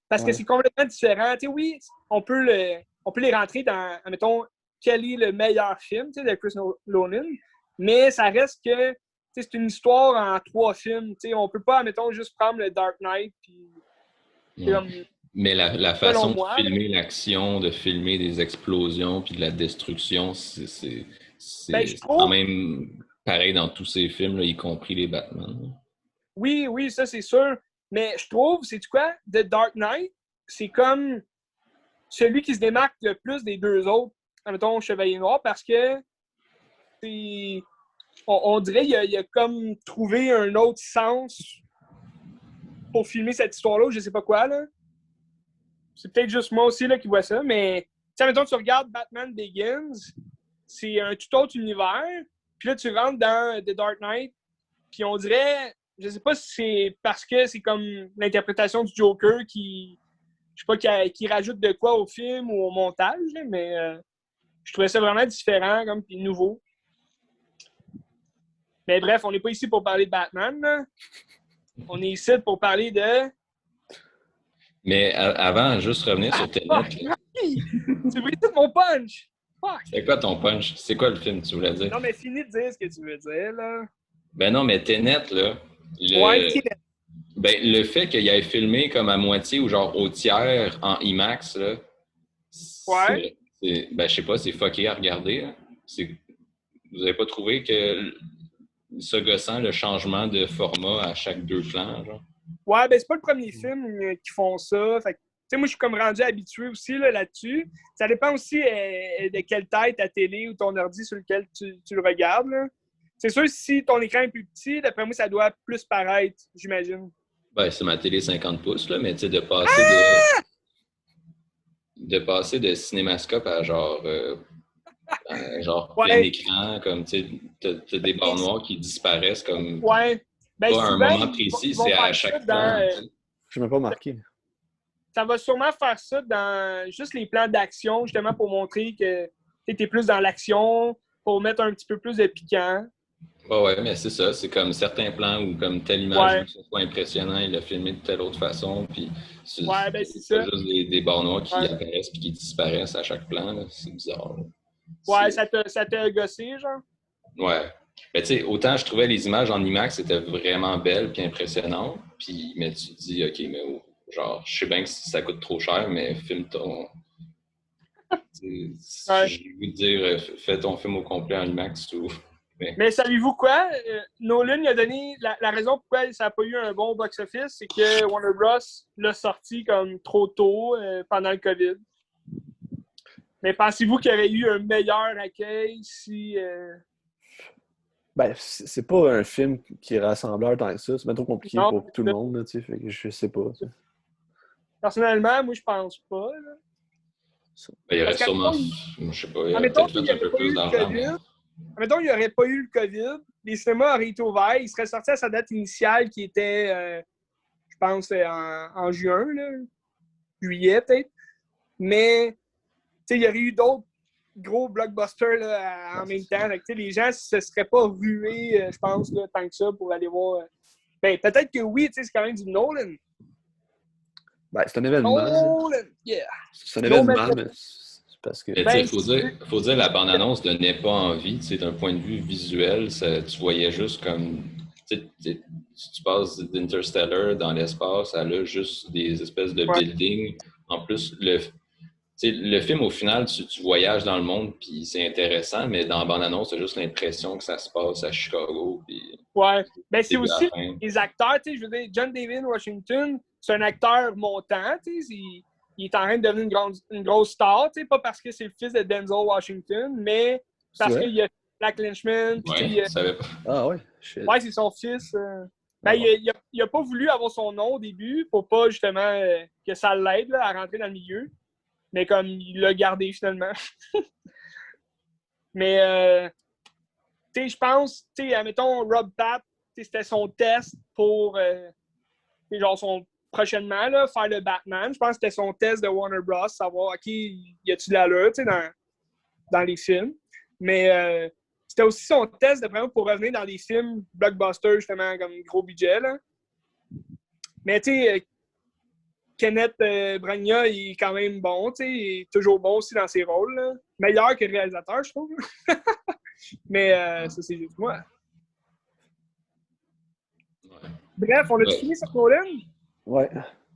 parce que c'est complètement différent. Tu sais, oui, on peut les rentrer dans, admettons, quel est le meilleur film de Chris Nolan, mais ça reste que c'est une histoire en 3 films. Tu sais, on peut pas, admettons, juste prendre le Dark Knight puis comme, mais la façon moi, de filmer l'action, de filmer des explosions puis de la destruction, c'est quand même pareil dans tous ces films, là, y compris les Batman. Oui, ça c'est sûr. Mais je trouve, c'est quoi? The Dark Knight, c'est comme celui qui se démarque le plus des deux autres, mettons Chevalier Noir, parce que on dirait qu'il a comme trouvé un autre sens pour filmer cette histoire-là, je sais pas quoi, là. C'est peut-être juste moi aussi là, qui vois ça, mais mettons tu regardes Batman Begins, c'est un tout autre univers, puis là tu rentres dans The Dark Knight, puis on dirait, je sais pas si c'est parce que c'est comme l'interprétation du Joker qui, je sais pas, qui rajoute de quoi au film ou au montage, là, mais je trouvais ça vraiment différent, comme, puis nouveau. Mais bref, on n'est pas ici pour parler de Batman, là. On est ici pour parler de... Mais avant, juste revenir sur Tenet. Tu veux tout mon punch! Fuck! C'est quoi ton punch? C'est quoi le film que tu voulais dire? Non, mais finis de dire ce que tu veux dire, là. Ben non, mais Tenet, là... le fait qu'il ait filmé comme à moitié ou genre au tiers en IMAX, là... Ouais. Ben, je sais pas, c'est fucké à regarder. Hein. Vous avez pas trouvé que ce gossant, le changement de format à chaque 2 plans, genre? Ouais, ben c'est pas le premier film qui font ça. Fait que, tu sais, moi, je suis comme rendu habitué aussi là-dessus. Ça dépend aussi de quelle taille ta télé ou ton ordi sur lequel tu le regardes, là. C'est sûr, si ton écran est plus petit, d'après moi, ça doit plus paraître, j'imagine. Ben, c'est ma télé 50 pouces, là, mais tu sais, de passer de cinémascope à genre plein écran, comme tu sais, t'as des barres noires qui disparaissent comme ben, pas à un moment précis, c'est à chaque plan. Je ne m'ai pas marqué. Ça va sûrement faire ça dans juste les plans d'action, justement pour montrer que tu es plus dans l'action, pour mettre un petit peu plus de piquant. Ouais, mais c'est ça, c'est comme certains plans où comme telle image, ce soit impressionnant, il l'a filmé de telle autre façon, puis c'est juste des barres noires qui apparaissent puis qui disparaissent à chaque plan, là. C'est bizarre. Là. Ouais, ça t'a gossé, genre? Ouais. Mais tu sais, autant je trouvais les images en IMAX étaient vraiment belles puis impressionnantes, puis mais tu te dis, OK, mais genre, je sais bien que ça coûte trop cher, mais filme ton... Ouais. J'ai envie de dire, fais ton film au complet en IMAX ou... Mais savez-vous quoi? Nolan il a donné la raison pourquoi ça n'a pas eu un bon box-office, c'est que Warner Bros. L'a sorti comme trop tôt pendant le COVID. Mais pensez-vous qu'il y aurait eu un meilleur accueil si... Ben, c'est pas un film qui est rassembleur tant que ça. C'est pas trop compliqué Non, pour tout le monde, là, tu sais. Fait que je sais pas. T'sais. Personnellement, moi, je pense pas. Là. Ben, il y aurait sûrement... Je sais pas, il y aurait peut-être fait un peu plus d'argent, mais... Admettons, il n'y aurait pas eu le COVID, les cinémas auraient été ouverts, il serait sorti à sa date initiale qui était, je pense, en juin, là, juillet peut-être. Mais il y aurait eu d'autres gros blockbusters là, en même temps. Donc, les gens ne se seraient pas rués, je pense, là, tant que ça pour aller voir. Ben, peut-être que oui, c'est quand même du Nolan. Ben, c'est un événement. Nolan, yeah! C'est un événement, mais c'est parce que... Mais tu sais, faut dire la bande-annonce donnait pas envie, tu sais, d'un point de vue visuel, tu voyais juste comme... Si tu passes d'Interstellar dans l'espace, elle a juste des espèces de buildings. En plus, le film, au final, tu voyages dans le monde, puis c'est intéressant, mais dans la bande-annonce, t'as juste l'impression que ça se passe à Chicago. Puis ouais. Ben, c'est aussi les acteurs, tu sais, je veux dire, John David Washington, c'est un acteur montant, tu sais, il est en train de devenir une grosse star, tu sais, pas parce que c'est le fils de Denzel Washington, mais parce qu'il y a Black Lynchman. Ouais, je savais pas. Ah ouais? Shit. Ouais, c'est son fils. Ben, il a pas voulu avoir son nom au début pour pas, justement, que ça l'aide là, à rentrer dans le milieu. Mais comme il l'a gardé finalement. Mais, tu sais, je pense, tu sais, admettons, Rob Tapp, c'était son test pour, genre, prochainement, là, faire le Batman. Je pense que c'était son test de Warner Bros. Savoir, OK, y a-tu de l'allure, tu sais, dans les films. Mais c'était aussi son test, de vraiment, pour revenir dans des films blockbusters, justement, comme gros budget, là. Mais, tu sais, Kenneth Branagh, il est quand même bon, tu sais, il est toujours bon aussi dans ses rôles, là. Meilleur que le réalisateur, je trouve. Mais ça, c'est juste moi. Ouais. Bref, on a fini sur Nolan? Ouais.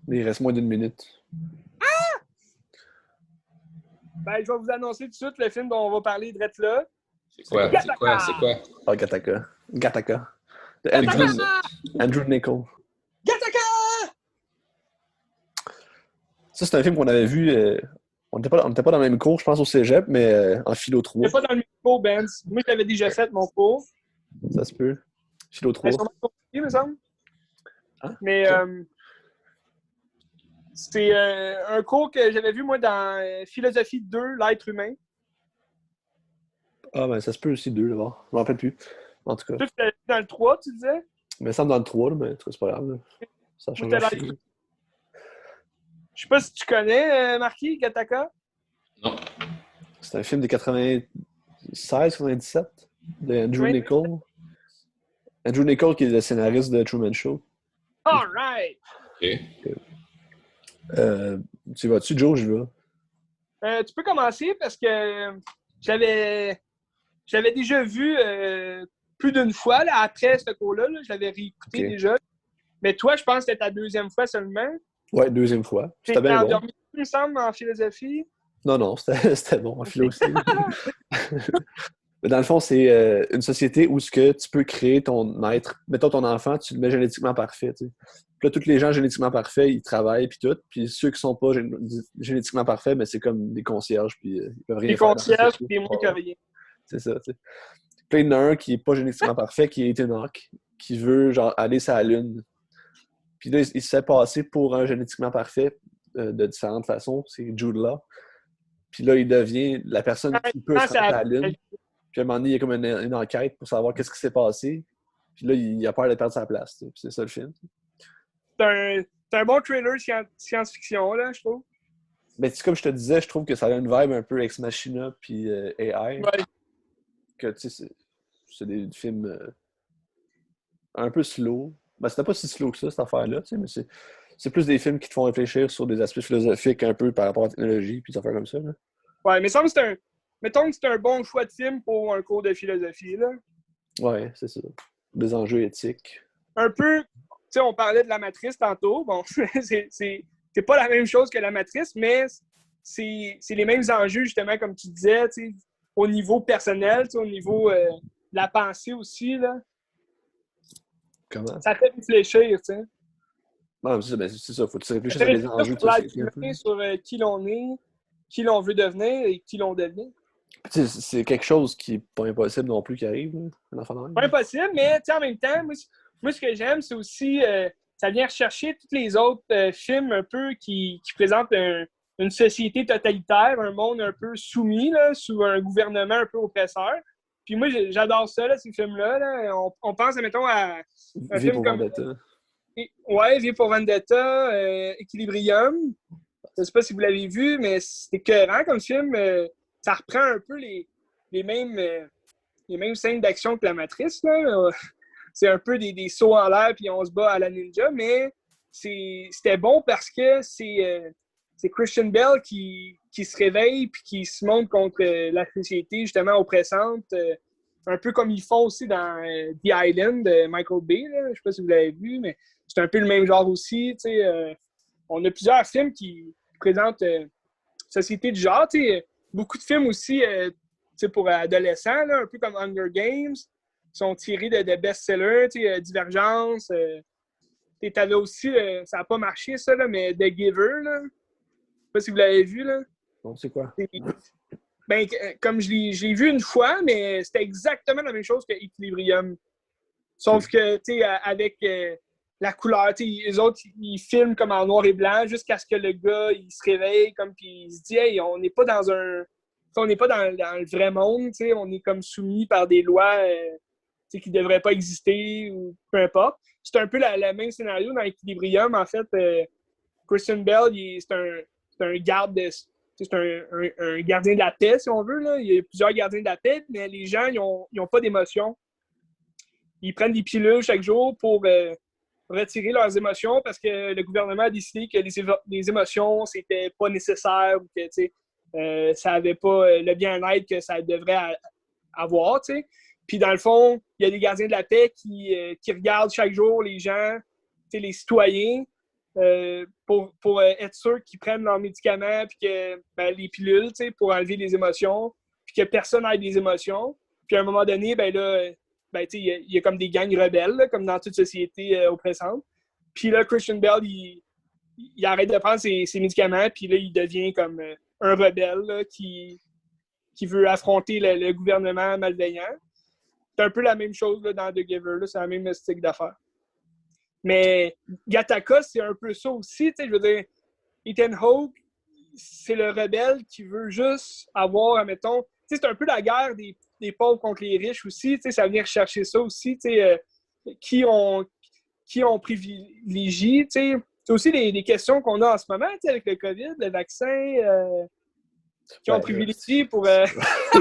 Il reste moins d'une minute. Ah! Ben, je vais vous annoncer tout de suite le film dont on va parler de là. C'est quoi? Ah, Gattaca. De Andrew Niccol. Gattaca! Ça, c'est un film qu'on avait vu. On n'était pas dans le même cours, je pense, au cégep, mais en philo 3. J'étais pas dans le même cours, Benz. Moi, je l'avais déjà fait, mon cours. Ça se peut. Philo 3. Sur mon cours, il me semble. Hein? Mais c'est un cours que j'avais vu, moi, dans Philosophie 2, l'être humain. Ah, ben, ça se peut aussi 2, là-bas. Je m'en rappelle plus. En tout cas. Toi, tu étais dans le 3, tu disais? Il me semble dans le 3, là, mais c'est pas grave. Là. Ça change la fille. Je sais pas si tu connais, Marquis, Gattaca. Non. C'est un film de 96-97 de Andrew Niccol. Andrew Niccol qui est le scénariste de Truman Show. All right! OK. Tu vas-tu, Joe? Je vais. Tu peux commencer parce que j'avais déjà vu plus d'une fois là, après ce cours-là. Là, je l'avais réécouté déjà. Mais toi, je pense que c'était ta deuxième fois seulement. Ouais, deuxième fois. C'était bien bon. Endormi, il me semble, en philosophie. Non, c'était bon en philo aussi. Mais dans le fond, c'est une société où ce que tu peux créer ton être. Mettons ton enfant, tu le mets génétiquement parfait. Tu sais. Puis là, tous les gens génétiquement parfaits, ils travaillent puis tout. Puis ceux qui sont pas génétiquement parfaits, mais c'est comme des concierges puis ils peuvent rien faire. Des concierges puis des moins que rien. C'est ça, tu sais. Puis il y en a un qui est pas génétiquement parfait, qui est Enoch, qui veut genre aller sur la Lune. Puis là, il se fait passer pour un génétiquement parfait de différentes façons. C'est Jude Law. Puis là, il devient la personne qui peut se rendre à la Lune. Puis à un moment donné, il y a comme une enquête pour savoir qu'est-ce qui s'est passé. Puis là, il a peur de perdre sa place. Puis c'est ça le film. C'est un bon trailer science-fiction, là, je trouve. Mais comme je te disais, je trouve que ça a une vibe un peu Ex Machina puis AI. Ouais. Que tu sais, c'est des films un peu slow. Ben, c'était pas si slow que ça, cette affaire-là, tu sais, mais c'est plus des films qui te font réfléchir sur des aspects philosophiques un peu par rapport à la technologie puis des affaires comme ça. Là. Ouais, mais ça me semble que mettons que c'est un bon choix de film pour un cours de philosophie, là. Ouais, c'est ça. Des enjeux éthiques. Un peu, tu sais, on parlait de La Matrice tantôt. Bon, c'est pas la même chose que La Matrice, mais c'est les mêmes enjeux, justement, comme tu disais, tu sais, au niveau personnel, tu sais, au niveau de la pensée aussi, là. Comment? Ça fait réfléchir, tu sais. Non, c'est ça, faut que tu réfléchisses à des enjeux de société. Sur qui l'on est, qui l'on veut devenir et qui l'on devient. C'est quelque chose qui n'est pas impossible non plus qui arrive, là, un enfant de même. Pas impossible, mais en même temps, moi, ce que j'aime, c'est aussi ça vient rechercher tous les autres films un peu qui présentent une société totalitaire, un monde un peu soumis, là, sous un gouvernement un peu oppresseur. Puis moi, j'adore ça, là, ces films-là. Là. On pense, mettons, à un film comme... Vendetta. Ouais, V pour Vendetta, Equilibrium. Je ne sais pas si vous l'avez vu, mais c'est écœurant comme film. Ça reprend un peu les mêmes scènes d'action que La Matrice. Là. C'est un peu des sauts en l'air puis on se bat à la ninja, mais c'était bon parce que c'est Christian Bale qui se réveille puis qui se montre contre la société justement oppressante, un peu comme ils font aussi dans The Island de Michael Bay. Là. Je ne sais pas si vous l'avez vu, mais c'est un peu le même genre aussi. On a plusieurs films qui présentent société du genre. Beaucoup de films aussi pour adolescents, là, un peu comme Hunger Games, sont tirés de best-sellers, Divergence. T'avais aussi, ça n'a pas marché ça, là, mais The Giver. Là. Je ne sais pas si vous l'avez vu. Là. Non, c'est quoi? Ben, comme je l'ai vu une fois, mais c'était exactement la même chose que Equilibrium. Sauf que, avec la couleur, les autres, ils filment comme en noir et blanc jusqu'à ce que le gars, il se réveille, comme, puis il se dit, hey, on n'est pas dans le vrai monde, on est comme soumis par des lois qui ne devraient pas exister ou peu importe. C'est un peu le même scénario dans Equilibrium. En fait, Christian Bale, c'est un garde c'est un gardien de la paix, si on veut. Là. Il y a plusieurs gardiens de la paix, mais les gens, ils n'ont pas d'émotion. Ils prennent des pilules chaque jour pour retirer leurs émotions parce que le gouvernement a décidé que les émotions, c'était pas nécessaire ou que ça n'avait pas le bien-être que ça devrait avoir. T'sais. Puis dans le fond, il y a des gardiens de la paix qui regardent chaque jour les gens, les citoyens, pour être sûr qu'ils prennent leurs médicaments puis que les pilules pour enlever les émotions, puis que personne n'ait des émotions. Puis à un moment donné, il y a comme des gangs rebelles, là, comme dans toute société oppressante. Puis là, Christian Bale, il arrête de prendre ses médicaments, puis là, il devient comme un rebelle là, qui veut affronter le gouvernement malveillant. C'est un peu la même chose là, dans The Giver, là, c'est la même style d'affaires. Mais Gattaca, c'est un peu ça aussi. Je veux dire, Ethan Hawke, c'est le rebelle qui veut juste avoir, admettons, c'est un peu la guerre des pauvres contre les riches aussi. Ça vient rechercher ça aussi. Qui on privilégie. C'est aussi des questions qu'on a en ce moment avec le COVID, le vaccin. Qui ont privilégié pour...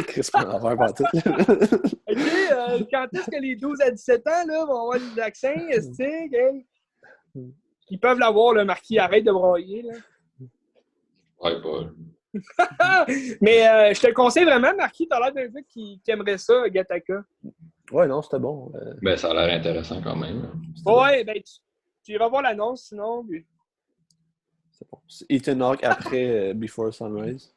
Chris, pas en tout. OK, quand est-ce que les 12 à 17 ans là, vont avoir le vaccin? Ils peuvent l'avoir, le marquis. Arrête de broyer. Là. Ouais, Paul. Mais je te le conseille vraiment, Marquis. T'as l'air d'un gars qui aimerait ça, Gattaca. Ouais, non, c'était bon. Ben, ça a l'air intéressant quand même. Ouais, ben, tu iras voir l'annonce sinon. Puis... C'est bon. C'est Ethan Hawke après Before Sunrise.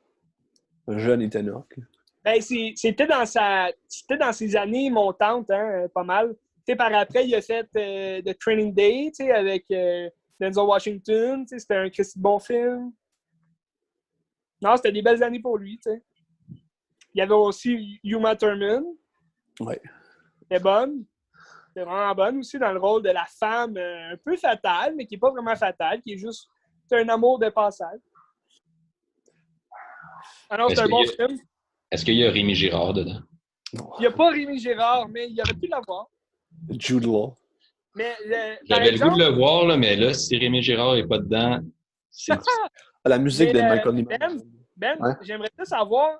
Un jeune Ethan Hawke. Ben, c'était dans ses années montantes, hein, pas mal. T'sais, par après, il a fait The Training Day avec Denzel Washington. C'était un bon film. Non, c'était des belles années pour lui. T'sais. Il y avait aussi Uma Thurman. Ouais. C'était bonne. C'était vraiment bonne aussi dans le rôle de la femme un peu fatale, mais qui n'est pas vraiment fatale, qui est juste un amour de passage. Alors, c'est un bon film. Est-ce qu'il y a Rémi Girard dedans? Non. Il n'y a pas Rémi Girard, mais il aurait pu l'avoir. Jude Law. Mais j'avais le goût de le voir, là, mais là, si Rémi Girard n'est pas dedans, c'est la musique de Michael Nyman. Ben, j'aimerais ça savoir,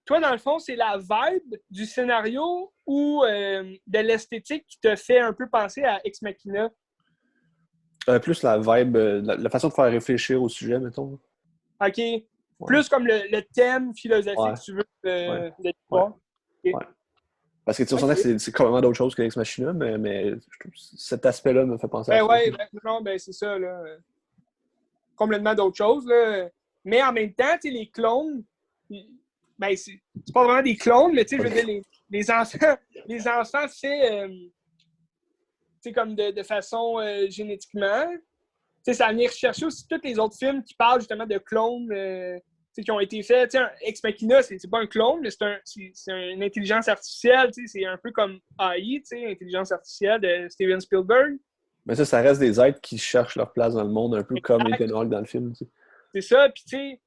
toi, dans le fond, c'est la vibe du scénario ou de l'esthétique qui te fait un peu penser à Ex Machina? Plus la vibe, la façon de faire réfléchir au sujet, mettons. OK. Plus comme le thème philosophique, si tu veux, de l'histoire. Ouais. Parce que tu ressens que c'est complètement d'autre chose que Ex Machina, mais je trouve cet aspect-là me fait penser à ça. C'est ça, là. Complètement d'autre chose, là. Mais en même temps, tu sais, les clones, ben, c'est pas vraiment des clones, mais tu sais, je veux dire, les enfants faits comme de façon génétiquement. Tu sais, ça vient rechercher aussi tous les autres films qui parlent justement de clones qui ont été faits. Tu sais, Ex Machina, c'est pas un clone, mais c'est une intelligence artificielle. Tu sais, c'est un peu comme AI, tu sais, intelligence artificielle de Steven Spielberg. Mais ça reste des êtres qui cherchent leur place dans le monde, un peu comme Ethan Hawke dans le film. Tu sais. C'est ça, puis tu sais,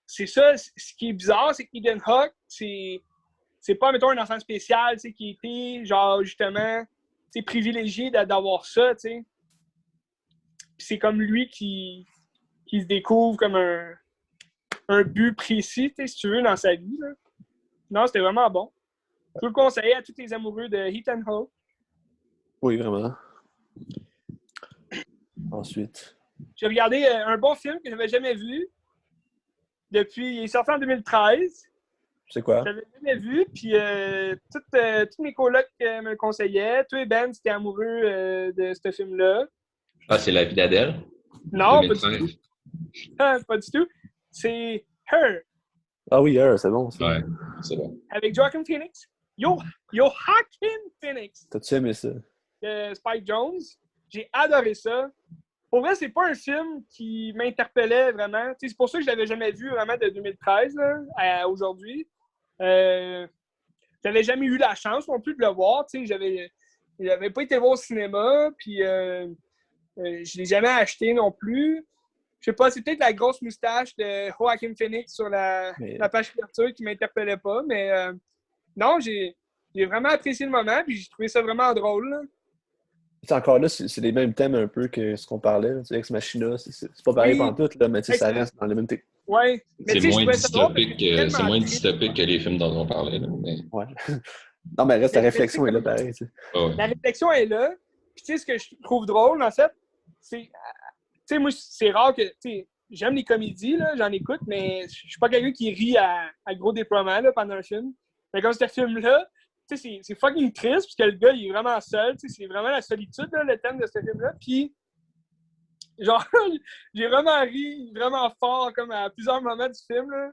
c'est ça, ce qui est bizarre, c'est qu'Ethan Hawke, c'est pas, mettons, un enfant spécial, tu sais, qui était, genre, justement, tu sais, privilégié d'avoir ça, tu sais. Puis c'est comme lui qui se découvre comme un but précis, tu sais, si tu veux, dans sa vie, là. Non, c'était vraiment bon. Je peux le conseiller à tous les amoureux de Ethan Hawke. Oui, vraiment. Ensuite. J'ai regardé un bon film que je n'avais jamais vu depuis. Il est sorti en 2013. C'est quoi? Je l'avais jamais vu, puis tous mes colocs me le conseillaient. Toi et Ben, c'était amoureux de ce film-là. Ah, c'est La vie d'Adèle? Non, pas du tout. Pas du tout. C'est Her. Ah oui, Her, c'est bon. Ouais, c'est bon. Avec Joaquin Phoenix. Joaquin Phoenix. T'as-tu aimé ça? Spike Jonze. J'ai adoré ça. Pour vrai, c'est pas un film qui m'interpellait vraiment. T'sais, c'est pour ça que je l'avais jamais vu vraiment de 2013 là, à aujourd'hui. J'avais jamais eu la chance non plus de le voir. J'avais pas été voir au cinéma, puis je l'ai jamais acheté non plus. Je sais pas, c'est peut-être la grosse moustache de Joaquin Phoenix sur la page couverture qui m'interpellait pas, mais non, j'ai vraiment apprécié le moment, puis j'ai trouvé ça vraiment drôle. Là. Encore là, c'est les mêmes thèmes un peu que ce qu'on parlait. Ex Machina, c'est pas pareil pantoute, là, mais ça reste dans le même thème. Ouais. C'est moins dystopique que les films dont on parlait. Là, mais... Ouais. Non, mais reste, la réflexion est là, pareil. Ouais. La réflexion est là. Puis, tu sais, ce que je trouve drôle, en fait, c'est... Tu sais, moi, c'est rare que... Tu sais, j'aime les comédies, là, j'en écoute, mais je suis pas quelqu'un qui rit à gros déploiement là, pendant un film. Mais comme ce film-là, tu sais, c'est fucking triste, parce que le gars, il est vraiment seul. Tu sais, c'est vraiment la solitude, là, le thème de ce film-là. Puis, genre, j'ai vraiment ri vraiment fort, comme à plusieurs moments du film, là.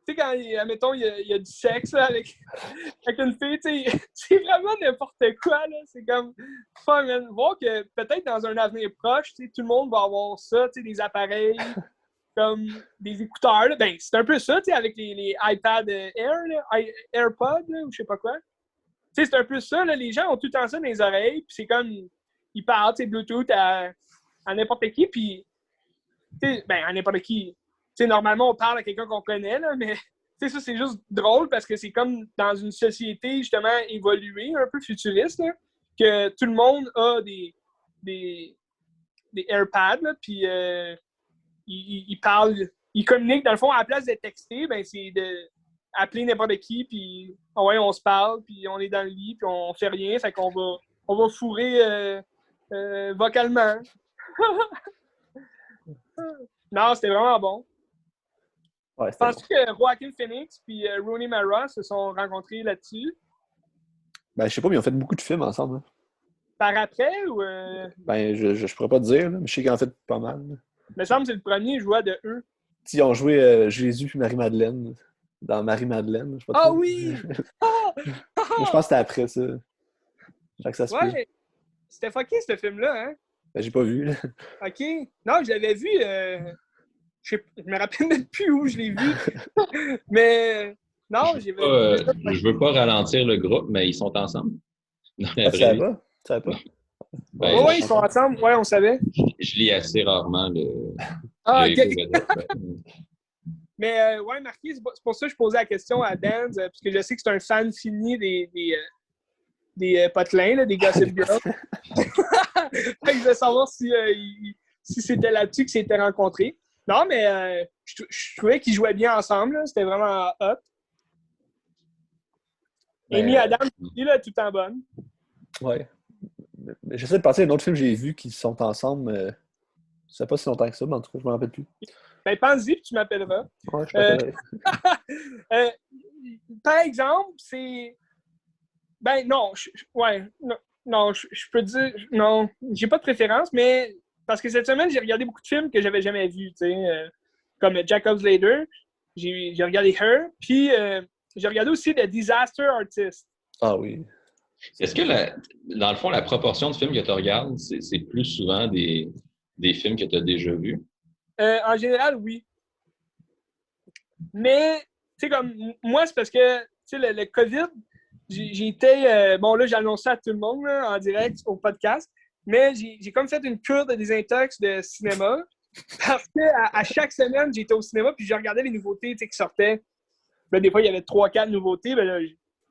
Tu sais, quand, admettons, il y a du sexe là, avec une fille, tu sais, c'est vraiment n'importe quoi, là. C'est comme, fun, man. Voir que peut-être dans un avenir proche, tu sais, tout le monde va avoir ça, tu sais, des appareils, comme des écouteurs, là. Ben, c'est un peu ça, tu sais, avec les iPad Air, là, AirPods, là, ou je sais pas quoi. Tu sais, c'est un peu ça, là. Les gens ont tout le temps ça dans les oreilles, puis c'est comme, ils parlent, tu sais, Bluetooth à n'importe qui, puis, tu sais, ben, à n'importe qui. Tu sais, normalement, on parle à quelqu'un qu'on connaît, là, mais tu sais, ça, c'est juste drôle parce que c'est comme dans une société, justement, évoluée, un peu futuriste, là, que tout le monde a des AirPads, là, puis ils parlent, ils communiquent, dans le fond, à la place de texter, ben, c'est d'appeler n'importe qui, puis ouais, on se parle, puis on est dans le lit, puis on fait rien, fait qu'on va fourrer vocalement. Non, c'était vraiment bon. Ouais, Penses-tu que Joaquin Phoenix et Rooney Mara se sont rencontrés là-dessus? Ben, je sais pas, mais ils ont fait beaucoup de films ensemble. Hein. Par après ou... Ben, je pourrais pas te dire, là, mais je sais qu'ils en ont fait pas mal. Là. Il me semble que c'est le premier joueur de eux. Ils ont joué Jésus et Marie-Madeleine dans Marie-Madeleine. Je sais pas Ah oui! Je pense que c'était après ça. Fait que ça se peut. C'était fucké ce film-là, hein? Ben, j'ai pas vu. Là. OK. Non, je l'avais vu... Je me rappelle même plus où je l'ai vu. Mais non, j'ai vu. Je veux pas ralentir le groupe, mais ils sont ensemble. Ça va? Ça va pas? Ben, oui, ils sont ensemble. Oui, on savait. Je lis assez rarement le OK. Mais ouais, Marquis, c'est pour ça que je posais la question à Dan, parce que je sais que c'est un fan fini des potelins, là, des Gossip Girls. Je voulais savoir si c'était là-dessus qu'ils s'étaient rencontrés. Non, mais je trouvais qu'ils jouaient bien ensemble. Là. C'était vraiment hot. Amy Adams, là, tout en bonne. Ouais. Mais j'essaie de penser à un autre film que j'ai vu qui sont ensemble. Je sais pas si longtemps que ça, mais en tout cas, je me rappelle plus. Ben, pense-y, puis tu m'appelleras. Ouais, je t'appellerai. Par exemple, c'est... Ben, non, je peux dire... Non, j'ai pas de préférence, mais... Parce que cette semaine, j'ai regardé beaucoup de films que j'avais jamais vus, tu sais, comme Jacob's Ladder, j'ai regardé Her, puis j'ai regardé aussi The Disaster Artist. Ah oui. Est-ce que, dans le fond, la proportion de films que tu regardes, c'est plus souvent des films que tu as déjà vus? En général, oui. Mais, tu sais, comme, moi, c'est parce que, tu sais, le COVID, j'ai été, bon, là, j'ai annoncé à tout le monde, là, en direct, au podcast, mais j'ai comme fait une cure de désintox de cinéma, parce que à chaque semaine, j'étais au cinéma, puis je regardais les nouveautés, tu sais, qui sortaient. Ben, des fois, il y avait 3-4 nouveautés, ben là,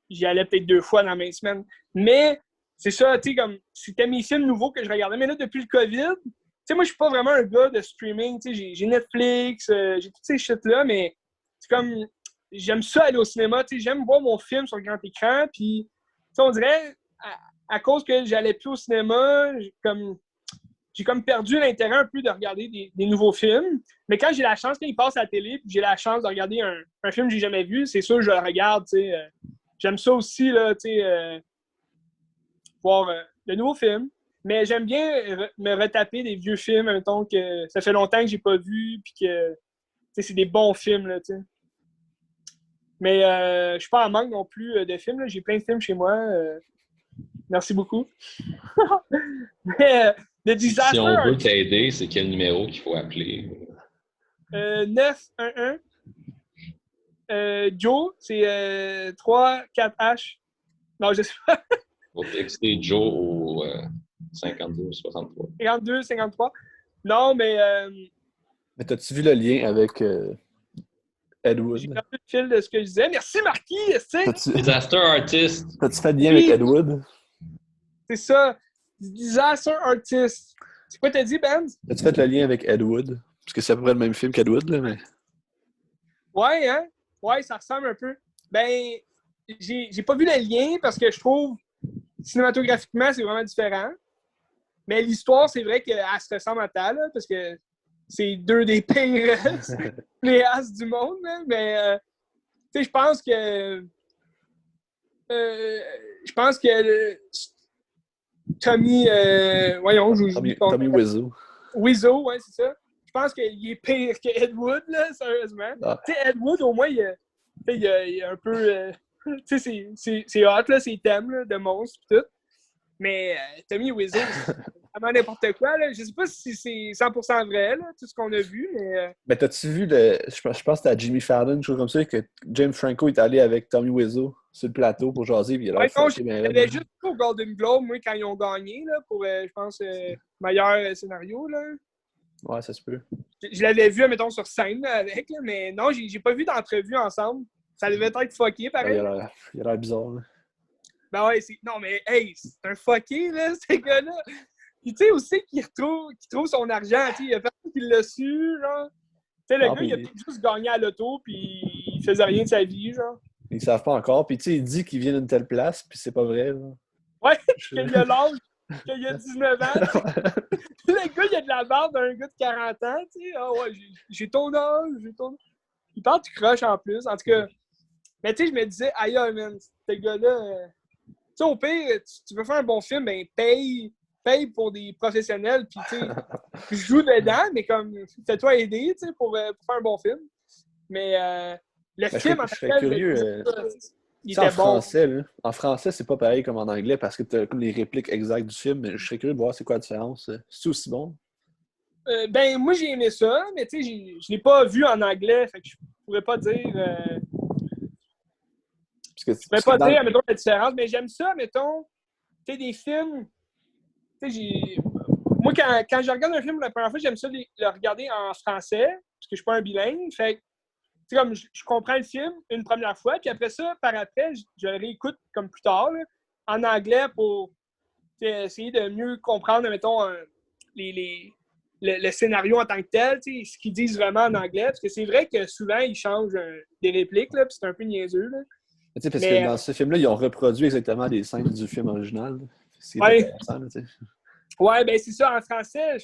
j'y allais peut-être 2 fois dans la même semaine. Mais, c'est ça, tu sais, comme, c'était mes films nouveaux que je regardais. Mais là, depuis le COVID, tu sais, moi, je suis pas vraiment un gars de streaming, tu sais, j'ai Netflix, j'ai toutes ces shit-là, mais c'est comme, j'aime ça aller au cinéma, tu sais, j'aime voir mon film sur le grand écran, puis, tu sais, on dirait, à cause que j'allais plus au cinéma, j'ai comme perdu l'intérêt un peu de regarder des nouveaux films. Mais quand j'ai la chance, quand ils passent à la télé, puis j'ai la chance de regarder un film que j'ai jamais vu, c'est sûr que je le regarde, tu sais. J'aime ça aussi, là, tu sais, voir de nouveaux films. Mais j'aime bien me retaper des vieux films, mettons, que ça fait longtemps que j'ai pas vu, puis que, tu sais, c'est des bons films, là, tu sais. Mais je suis pas en manque non plus de films, là. J'ai plein de films chez moi. Merci beaucoup. Mais The Disaster... Si on veut t'aider, c'est quel numéro qu'il faut appeler? 911. Joe, c'est 34H. Non, je sais pas. Faut texter Joe au 52-63. 52-53. Non, mais Mais t'as-tu vu le lien avec Ed j'ai Wood? perdu le fil de ce que je disais. Merci, Marquis! Disaster Artist. T'as-tu fait le lien avec Ed Wood? C'est ça. Disaster Artist. C'est quoi t'as dit, Ben? T'as-tu fait le lien avec Ed Wood? Parce que c'est à peu près le même film qu'Ed Wood, là, mais... Ouais, hein? Ouais, ça ressemble un peu. Ben, j'ai pas vu le lien parce que je trouve cinématographiquement, c'est vraiment différent. Mais l'histoire, c'est vrai qu'elle se ressemble à ta, là, parce que c'est deux des pires cinéastes du monde. Là. Mais, tu sais, je pense que. Tommy. Voyons, Tommy Wiseau. Wiseau, ouais, c'est ça. Je pense qu'il est pire que Ed Wood, là, sérieusement. Ah. Tu sais, Ed Wood, au moins, il y a un peu. Tu sais, c'est hot, là, ses thèmes là, de monstres et tout. Mais Tommy Wiseau, c'est vraiment n'importe quoi. Là. Je sais pas si c'est 100% vrai, là, tout ce qu'on a vu, mais... Mais t'as-tu vu je pense que c'était à Jimmy Fallon, une chose comme ça, que James Franco est allé avec Tommy Wiseau sur le plateau pour jaser, puis il a l'air j'avais juste au Golden Globe, moi, quand ils ont gagné, là, pour, je pense, meilleur scénario, là. Ouais, ça se peut. Je l'avais vu, mettons, sur scène, là, avec, là, mais non, j'ai pas vu d'entrevue ensemble. Ça devait être fucké, pareil. Ouais, il a l'air bizarre, là. Ben ouais, non, mais hey, c'est un fucké, là, ce gars-là. Puis tu sais aussi qu'il trouve son argent, tu sais, il y a personne qui l'a su, genre. Tu sais, le gars, il a juste gagné à l'auto, puis il faisait rien de sa vie, genre. Ils savent pas encore, puis tu sais, il dit qu'il vient d'une telle place, puis c'est pas vrai, là. Ouais, qu'il a l'âge, qu'il a 19 ans, le gars, il a de la barbe d'un gars de 40 ans, tu sais. Ah ouais, j'ai ton âge, Il parle du crush en plus, en tout cas. Mais tu sais, je me disais, aïe, man, ce gars-là... Tu sais, au pire, tu veux faire un bon film, ben paye pour des professionnels, puis tu sais, joue dedans, mais comme, fais-toi aider, tu sais, pour faire un bon film. Mais le film, en fait, je serais curieux. Il était en bon. Français, là. En français, c'est pas pareil comme en anglais, parce que t'as comme les répliques exactes du film, mais je serais curieux de voir c'est quoi la différence. C'est aussi bon? Ben, moi, j'ai aimé ça, mais tu sais, je l'ai pas vu en anglais, fait que je pourrais pas dire... Je ne pourrais pas dire, mettons, la différence, mais j'aime ça, mettons, tu sais, des films, tu sais, moi, quand je regarde un film pour la première fois, j'aime ça le regarder en français, parce que je suis pas un bilingue, fait que, tu sais, comme, je comprends le film une première fois, puis après ça, par après, je le réécoute comme plus tard, là, en anglais pour essayer de mieux comprendre, mettons, le scénario en tant que tel, tu sais, ce qu'ils disent vraiment en anglais, parce que c'est vrai que souvent, ils changent des répliques, là, puis c'est un peu niaiseux, là. Tu sais, parce que dans ce film-là, ils ont reproduit exactement des scènes du film original. C'est intéressant, tu sais. Ouais, ben c'est ça, en français.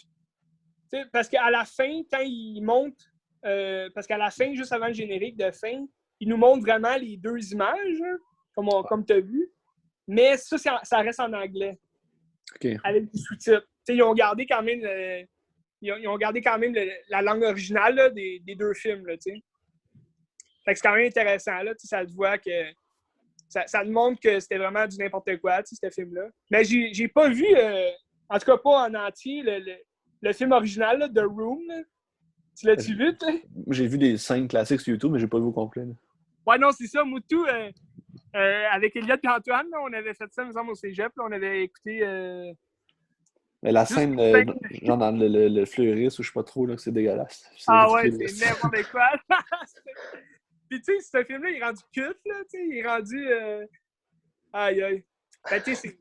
Parce qu'à la fin, quand ils montent parce qu'à la fin, juste avant le générique de fin, il nous montre vraiment les deux images, hein, comme tu as vu. Mais ça reste en anglais. Okay. Avec des sous-titres. Ils ont gardé quand même, la langue originale là, des deux films. Là, fait que c'est quand même intéressant. Là, ça te voit que ça te montre que c'était vraiment du n'importe quoi, ce film-là. Mais j'ai pas vu, en tout cas pas en entier, le film original, là, The Room. Là. Tu l'as-tu vu, toi? J'ai vu des scènes classiques sur YouTube, mais j'ai pas vu au complet. Là. Ouais, non, c'est ça. Moutou, avec Elliot et Antoine, là, on avait fait ça, ensemble au cégep. Là, on avait écouté... Mais la scène, genre dans le fleuriste, ou je sais pas trop, là, c'est dégueulasse. Ah ouais, c'est n'importe quoi. Puis tu sais, ce film-là, il est rendu culte, là, tu sais, il est rendu... Aïe, aïe. Ben, tu sais,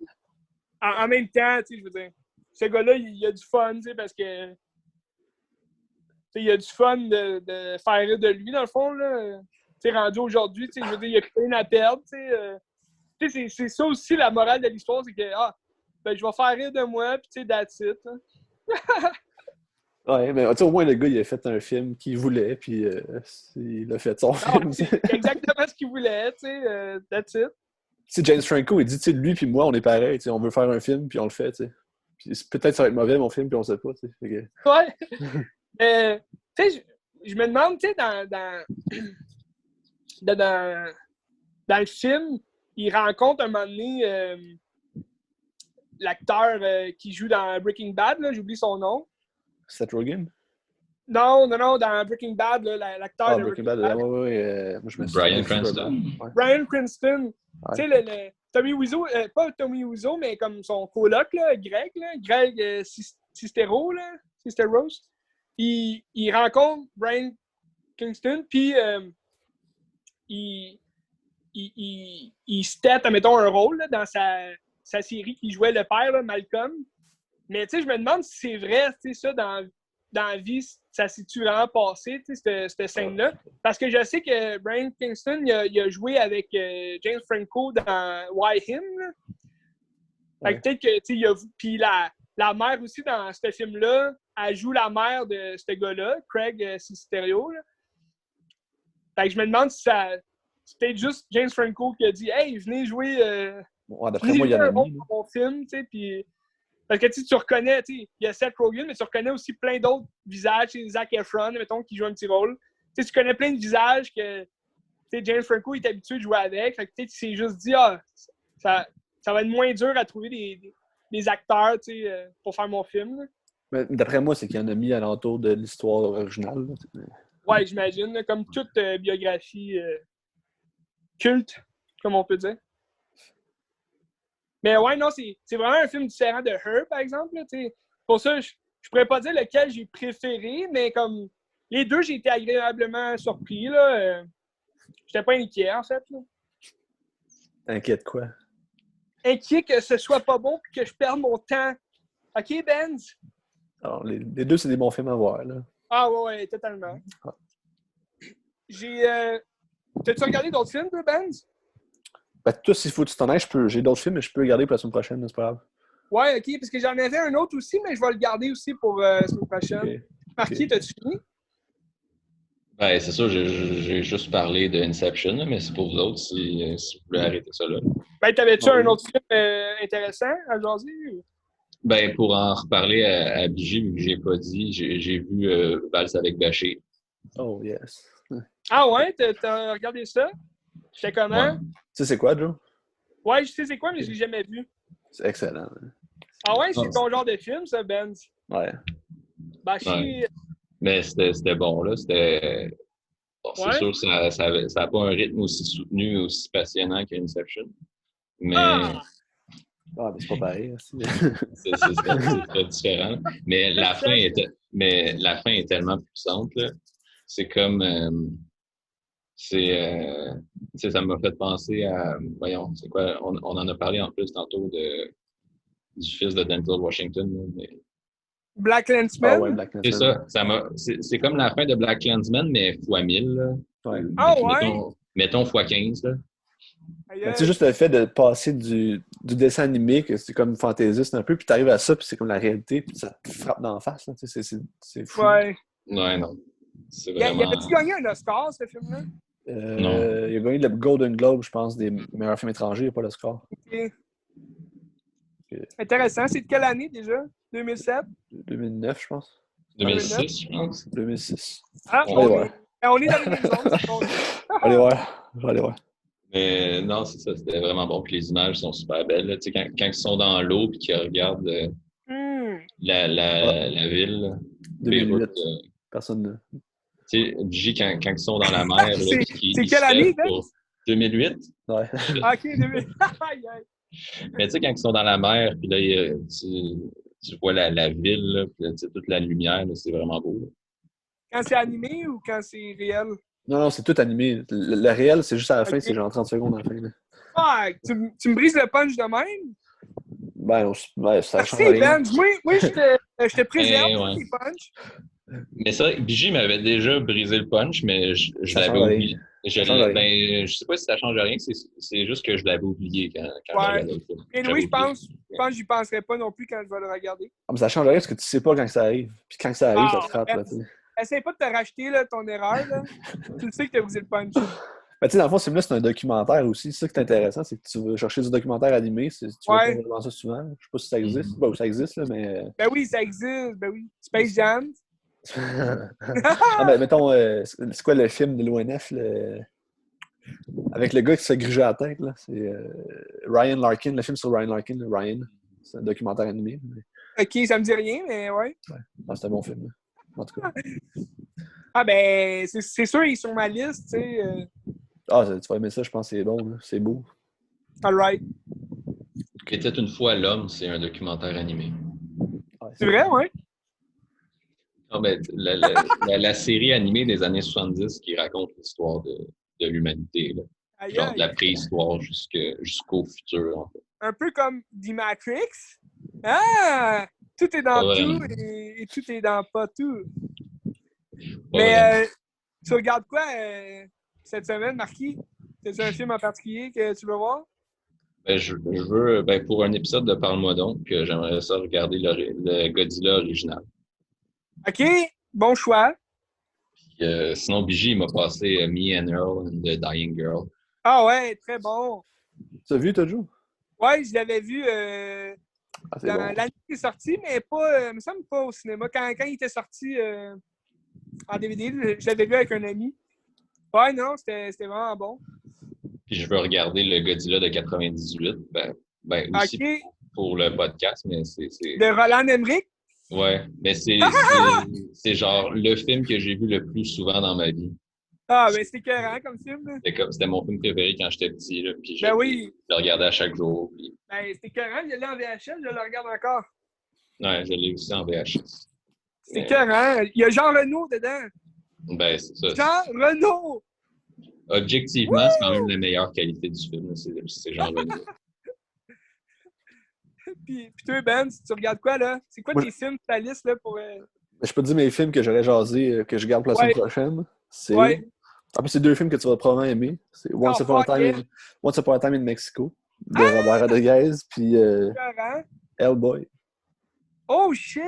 en même temps, tu sais, je veux dire, ce gars-là, il a du fun, tu sais, parce que... Tu sais, il a du fun de faire rire de lui, dans le fond, là. Tu sais, rendu aujourd'hui, tu sais, je veux dire, il y a plus rien à perdre, tu sais, c'est ça aussi, la morale de l'histoire, c'est que, ben, je vais faire rire de moi, puis tu sais, that's it. Hein. Ouais, mais au moins, le gars, il a fait un film qu'il voulait, puis il a fait son film. C'est exactement ce qu'il voulait, tu sais, that's it. Tu sais, James Franco, il dit, tu sais, lui puis moi, on est pareil, tu sais, on veut faire un film, puis on le fait, tu sais. Puis peut-être ça va être mauvais, mon film, puis on sait pas, tu sais. Que... Ouais. Tu sais, je me demande, tu sais, dans le film, il rencontre un moment donné l'acteur qui joue dans Breaking Bad, là, j'oublie son nom. Seth Rogen? Non, dans Breaking Bad, là, l'acteur de Breaking Bad. Moi, je me Brian Cranston. Ouais. Brian Cranston. Ouais. Tu sais, Tommy Wiseau, pas Tommy Wiseau, mais comme son coloc, là, Greg Sestero, il rencontre Brian Cranston, puis il se tête, admettons, un rôle là, dans sa série qui jouait le père, là, Malcolm. Mais tu sais, je me demande si c'est vrai, tu sais, ça, dans la vie, ça s'est-tu vraiment passé, tu sais, cette scène-là. Parce que je sais que Brian Kingston, il a joué avec James Franco dans Why Him, là. Fait que peut-être que, tu sais, puis la mère aussi dans ce film-là, elle joue la mère de ce gars-là, Craig Sestero, là. Fait que je me demande si c'est peut-être juste James Franco qui a dit « Hey, venez jouer d'après moi, il y a un bon film, tu sais, puis... » Parce que tu reconnais, il y a Seth Rogen, mais tu reconnais aussi plein d'autres visages. Zac Efron, mettons, qui joue un petit rôle. Tu connais plein de visages que James Franco est habitué de jouer avec. Fait que tu s'est juste dit, ça va être moins dur à trouver des acteurs pour faire mon film. Là. Mais d'après moi, c'est qu'il y en a mis alentour de l'histoire originale. Là. Ouais, j'imagine. Là, comme toute biographie culte, comme on peut dire. Mais ouais, non, c'est vraiment un film différent de Her, par exemple. Là, pour ça, je pourrais pas dire lequel j'ai préféré, mais comme les deux, j'ai été agréablement surpris. Là. J'étais pas inquiet, en fait. Là. Inquiet de quoi? Inquiet que ce soit pas bon et que je perde mon temps. OK, Benz? Alors, les deux, c'est des bons films à voir. Là. Ah ouais, totalement. T'as-tu regardé d'autres films, toi, Benz? Ben, toi, s'il faut que tu t'en ailles, j'ai d'autres films, mais je peux le garder pour la semaine prochaine, c'est pas grave. Ouais, OK, parce que j'en avais un autre aussi, mais je vais le garder aussi pour la semaine prochaine. Okay. Marquis, t'as-tu fini? Ben, c'est sûr, j'ai juste parlé de Inception, mais c'est pour vous autres si vous voulez arrêter ça là. Ben, t'avais-tu un autre film intéressant à jaser? Ben, pour en reparler à Bigi, vu que j'ai pas dit, j'ai vu Valse avec Bachir. Oh, yes. Ah ouais? T'as regardé ça? C'était comment? Ouais. Tu sais c'est quoi, Joe? Ouais, je sais c'est quoi, mais je l'ai jamais vu. C'est excellent. Ah ouais? C'est ton genre de film, ça, Benz? Ouais. Bachir... Ouais. Mais c'était bon, là. C'était... Bon, c'est sûr que ça n'a pas un rythme aussi soutenu, aussi passionnant qu'Inception. Mais... Ah, mais c'est pas pareil. c'est très différent. Mais la fin est tellement puissante, là. C'est comme... ça m'a fait penser à... Voyons, c'est quoi? On en a parlé en plus tantôt du fils de Denzel Washington. Là, mais... Black Klansman? Ah ouais, Black Klansman. C'est ça. C'est comme la fin de Black Klansman, mais x1000. Là. Ouais. Ah ouais? Mettons x15. Là. Ben, tu sais, juste le fait de passer du dessin animé, que c'est comme fantaisiste un peu, puis t'arrives à ça, puis c'est comme la réalité, puis ça te frappe dans la face. Là. C'est fou. Ouais. Ouais, non. C'est Il vraiment... avait-tu gagné un Oscar, ce film-là? Non. Il a gagné le Golden Globe, je pense, des meilleurs films étrangers, il n'y a pas le score. Okay. Intéressant. C'est de quelle année déjà? 2007? 2009, je pense. 2006, je pense. 2006. Ah, on est dans les mêmes zones, c'est bon. Allez voir. Allez voir. Mais non, c'est ça, c'était vraiment bon. Puis les images sont super belles. Tu sais, quand ils sont dans l'eau et qu'ils regardent la ville, là, 2008. Beyrouth, Personne. Tu sais, J, quand ils sont dans la mer, là, c'est quelle année, Ben? 2008? Ouais. OK, 2008. Mais tu sais, quand ils sont dans la mer, puis là, tu vois la ville, là, puis là, tu sais, toute la lumière, là, c'est vraiment beau. Là. Quand c'est animé ou quand c'est réel? Non, c'est tout animé. Le réel, c'est juste à la fin, c'est genre 30 secondes à la fin. Là. Ah, tu me brises le punch de même? Ben, ça change Merci, rien. Ben. Moi, je te préserve tes punchs. Mais ça, Bigi m'avait déjà brisé le punch, mais je l'avais oublié. Je sais pas si ça change rien, c'est juste que je l'avais oublié quand je regardais le film. Et Louis, je pense que j'y penserai pas non plus quand je vais le regarder. Ah, mais ça change rien parce que tu sais pas quand ça arrive. Puis quand ça arrive, ça te frappe. Essaye pas de te racheter là, ton erreur. Là. Tu le sais que tu as brisé le punch. Ben, tu sais, dans le fond, c'est un documentaire aussi. C'est ça qui est intéressant, c'est que tu veux chercher du documentaire animé. Tu vois pas vraiment ça souvent. Je sais pas si ça existe. Bon, ça existe, là, mais. Ben oui, ça existe. Ben oui. Space Jam. Ah, ben, mettons, c'est quoi le film de l'ONF? Avec le gars qui se fait gruger à la tête, là. C'est Ryan Larkin, le film sur Ryan Larkin, là. Ryan. C'est un documentaire animé. Mais... OK, ça me dit rien, mais ouais. Ah, c'est un bon film, là. En tout cas. Ah ben, c'est sûr, il est sur ma liste, tu sais. Ah, tu vas aimer ça, je pense que c'est bon, là. C'est beau. All right. Était une fois l'homme, c'est un documentaire animé. Ouais, c'est vrai, ouais? Non, ben, la série animée des années 70 qui raconte l'histoire de l'humanité. Là. Genre de la préhistoire jusqu'au futur, en fait. Un peu comme The Matrix. Ah! Tout est dans tout et tout est dans pas tout. Mais tu regardes quoi cette semaine, Marquis? C'est un film en particulier que tu veux voir? Ben, je veux, pour un épisode de Parle-moi donc, j'aimerais ça regarder le Godzilla original. OK, bon choix. Puis, sinon, Bigi, il m'a passé Me and Earl and the Dying Girl. Ah ouais, très bon. Tu as vu, Tojo? Ouais, je l'avais vu dans l'année qui est sorti, mais pas, me semble pas au cinéma. Quand il était sorti en DVD, je l'avais vu avec un ami. Ouais, non, c'était vraiment bon. Puis je veux regarder le Godzilla de 98, aussi pour le podcast, mais c'est... De Roland Emmerich? Ouais, mais c'est genre le film que j'ai vu le plus souvent dans ma vie. Ah, ben c'était écœurant comme film. C'était mon film préféré quand j'étais petit, là, puis je le regardais à chaque jour. Puis... Ben, c'était écœurant, je l'ai en VHS, je le regarde encore. Ouais, je l'ai aussi en VHS. C'est écœurant. Il y a Jean Reno dedans. Ben, c'est ça. Jean Reno! Objectivement, c'est quand même la meilleure qualité du film, c'est Jean Reno. Puis toi, Ben, tu regardes quoi, là? C'est quoi tes films, ta liste, là, pour... Je peux te dire mes films que j'aurais jasé, que je garde pour la semaine prochaine. En plus, c'est deux films que tu vas probablement aimer. C'est Once Upon a Time in Mexico, de Robert Rodriguez, puis Hellboy. Oh, shit!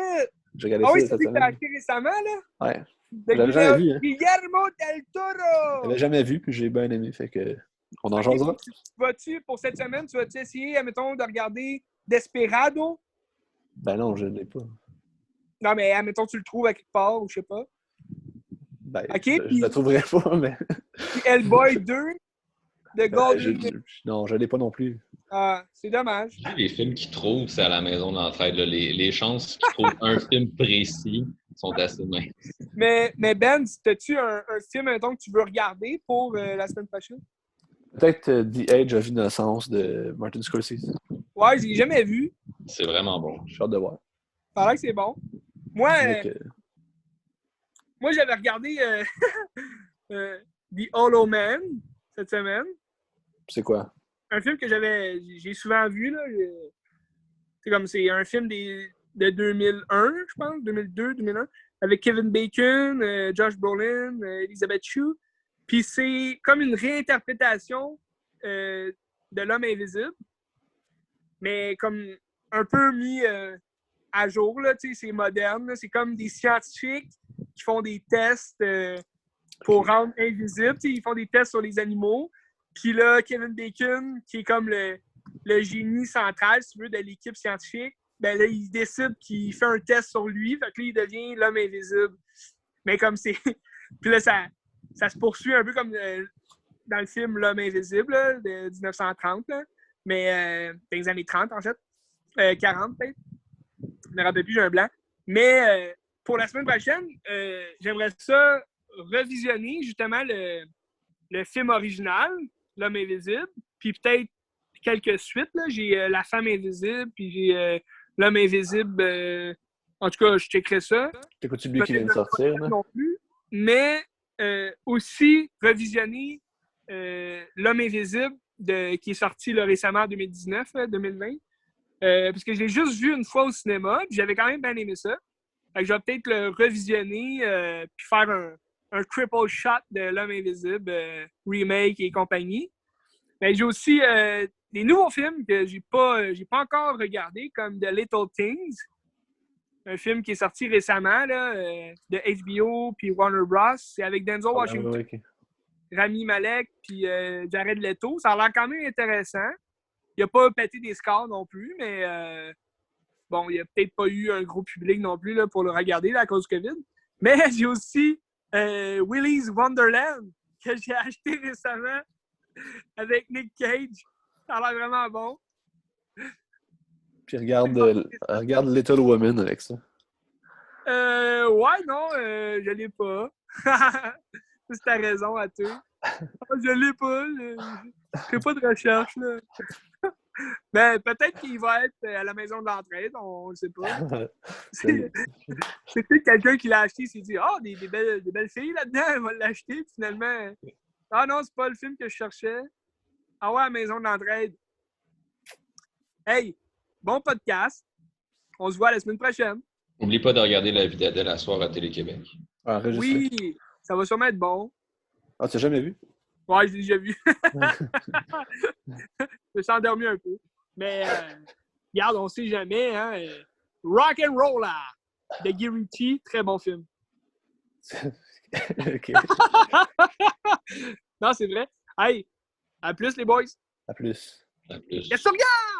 J'ai regardé ça cette semaine. Tu l'as acheté récemment, là? Ouais. Je l'avais jamais vu, hein? Guillermo del Toro! Je l'avais jamais vu, puis j'ai bien aimé, fait que on en jasera. Pour cette semaine, tu vas-tu essayer, admettons, de regarder Desperado? Ben non, je ne l'ai pas. Non, mais admettons, tu le trouves à quelque part, ou je sais pas. Ben, je le trouverai pas, mais... Puis Hellboy 2, de Golden... Non, je ne l'ai pas non plus. Ah, c'est dommage. Les films qu'ils trouvent, c'est à la maison d'entraide. Les chances qu'ils trouvent un film précis sont assez minces. Mais Ben, as-tu un film, mettons, que tu veux regarder pour la semaine prochaine? Peut-être The Age of Innocence de Martin Scorsese. Ouais, je l'ai jamais vu. C'est vraiment bon. J'ai hâte de voir. Ça a l'air que c'est bon. Moi, j'avais regardé The Hollow Man cette semaine. C'est quoi? Un film que j'ai souvent vu, là. C'est un film de 2001, je pense, 2002, 2001, avec Kevin Bacon, Josh Brolin, Elizabeth Shue. Puis c'est comme une réinterprétation de L'Homme Invisible, mais comme un peu mis à jour, là, c'est moderne. Là. C'est comme des scientifiques qui font des tests pour rendre invisible. Ils font des tests sur les animaux. Puis là, Kevin Bacon, qui est comme le génie central, si tu veux, de l'équipe scientifique, ben là, il décide qu'il fait un test sur lui. Fait que là, il devient l'homme invisible. Mais comme c'est... Puis là, ça se poursuit un peu comme dans le film L'homme invisible là, de 1930. Là. Mais dans les années 30, en fait. 40, peut-être. Je me rappelle plus, j'ai un blanc. Mais pour la semaine prochaine, j'aimerais ça revisionner justement le film original, L'homme invisible, puis peut-être quelques suites. Là. J'ai La femme invisible, puis j'ai L'homme invisible. En tout cas, je checkerai ça. T'écoutes-tu lui qui vient de sortir? Là? Non plus. Mais aussi revisionner L'homme invisible qui est sorti là, récemment en 2019, 2020. Parce que je l'ai juste vu une fois au cinéma, puis j'avais quand même bien aimé ça. Fait que je vais peut-être le revisionner puis faire un triple shot de L'homme invisible, remake et compagnie. Mais j'ai aussi des nouveaux films que j'ai pas encore regardés, comme The Little Things, un film qui est sorti récemment là, de HBO puis Warner Bros. C'est avec Denzel Washington, Rami Malek puis Jared Leto. Ça a l'air quand même intéressant. Il n'a pas pété des scores non plus, mais bon, il n'y a peut-être pas eu un gros public non plus là, pour le regarder là, à cause du COVID. Mais j'ai aussi Willy's Wonderland que j'ai acheté récemment avec Nick Cage. Ça a l'air vraiment bon. Puis regarde Little Women avec ça. Ouais, non, je l'ai pas. C'est ta raison à toi. Je l'ai pas. Je fais pas de recherche, là. Mais peut-être qu'il va être à la maison de l'entraide, on ne sait pas. C'est peut-être quelqu'un qui l'a acheté et s'est dit « Ah, des belles filles là-dedans, elle va l'acheter. » Finalement, « Ah non, c'est pas le film que je cherchais. » Ah ouais, à la maison de l'entraide. Hey, bon podcast. On se voit la semaine prochaine. N'oublie pas de regarder La vie d'Adèle à soir à Télé-Québec. Oui, ça va sûrement être bon. Ah, tu l'as jamais vu? Ouais, je l'ai déjà vu. Je me suis endormi un peu. Mais, regarde, on sait jamais. Hein? Rock and Roll de Guilty, très bon film. OK. Non, c'est vrai. Hey, à plus les boys. À plus. À plus. Qu'est-ce que tu regardes?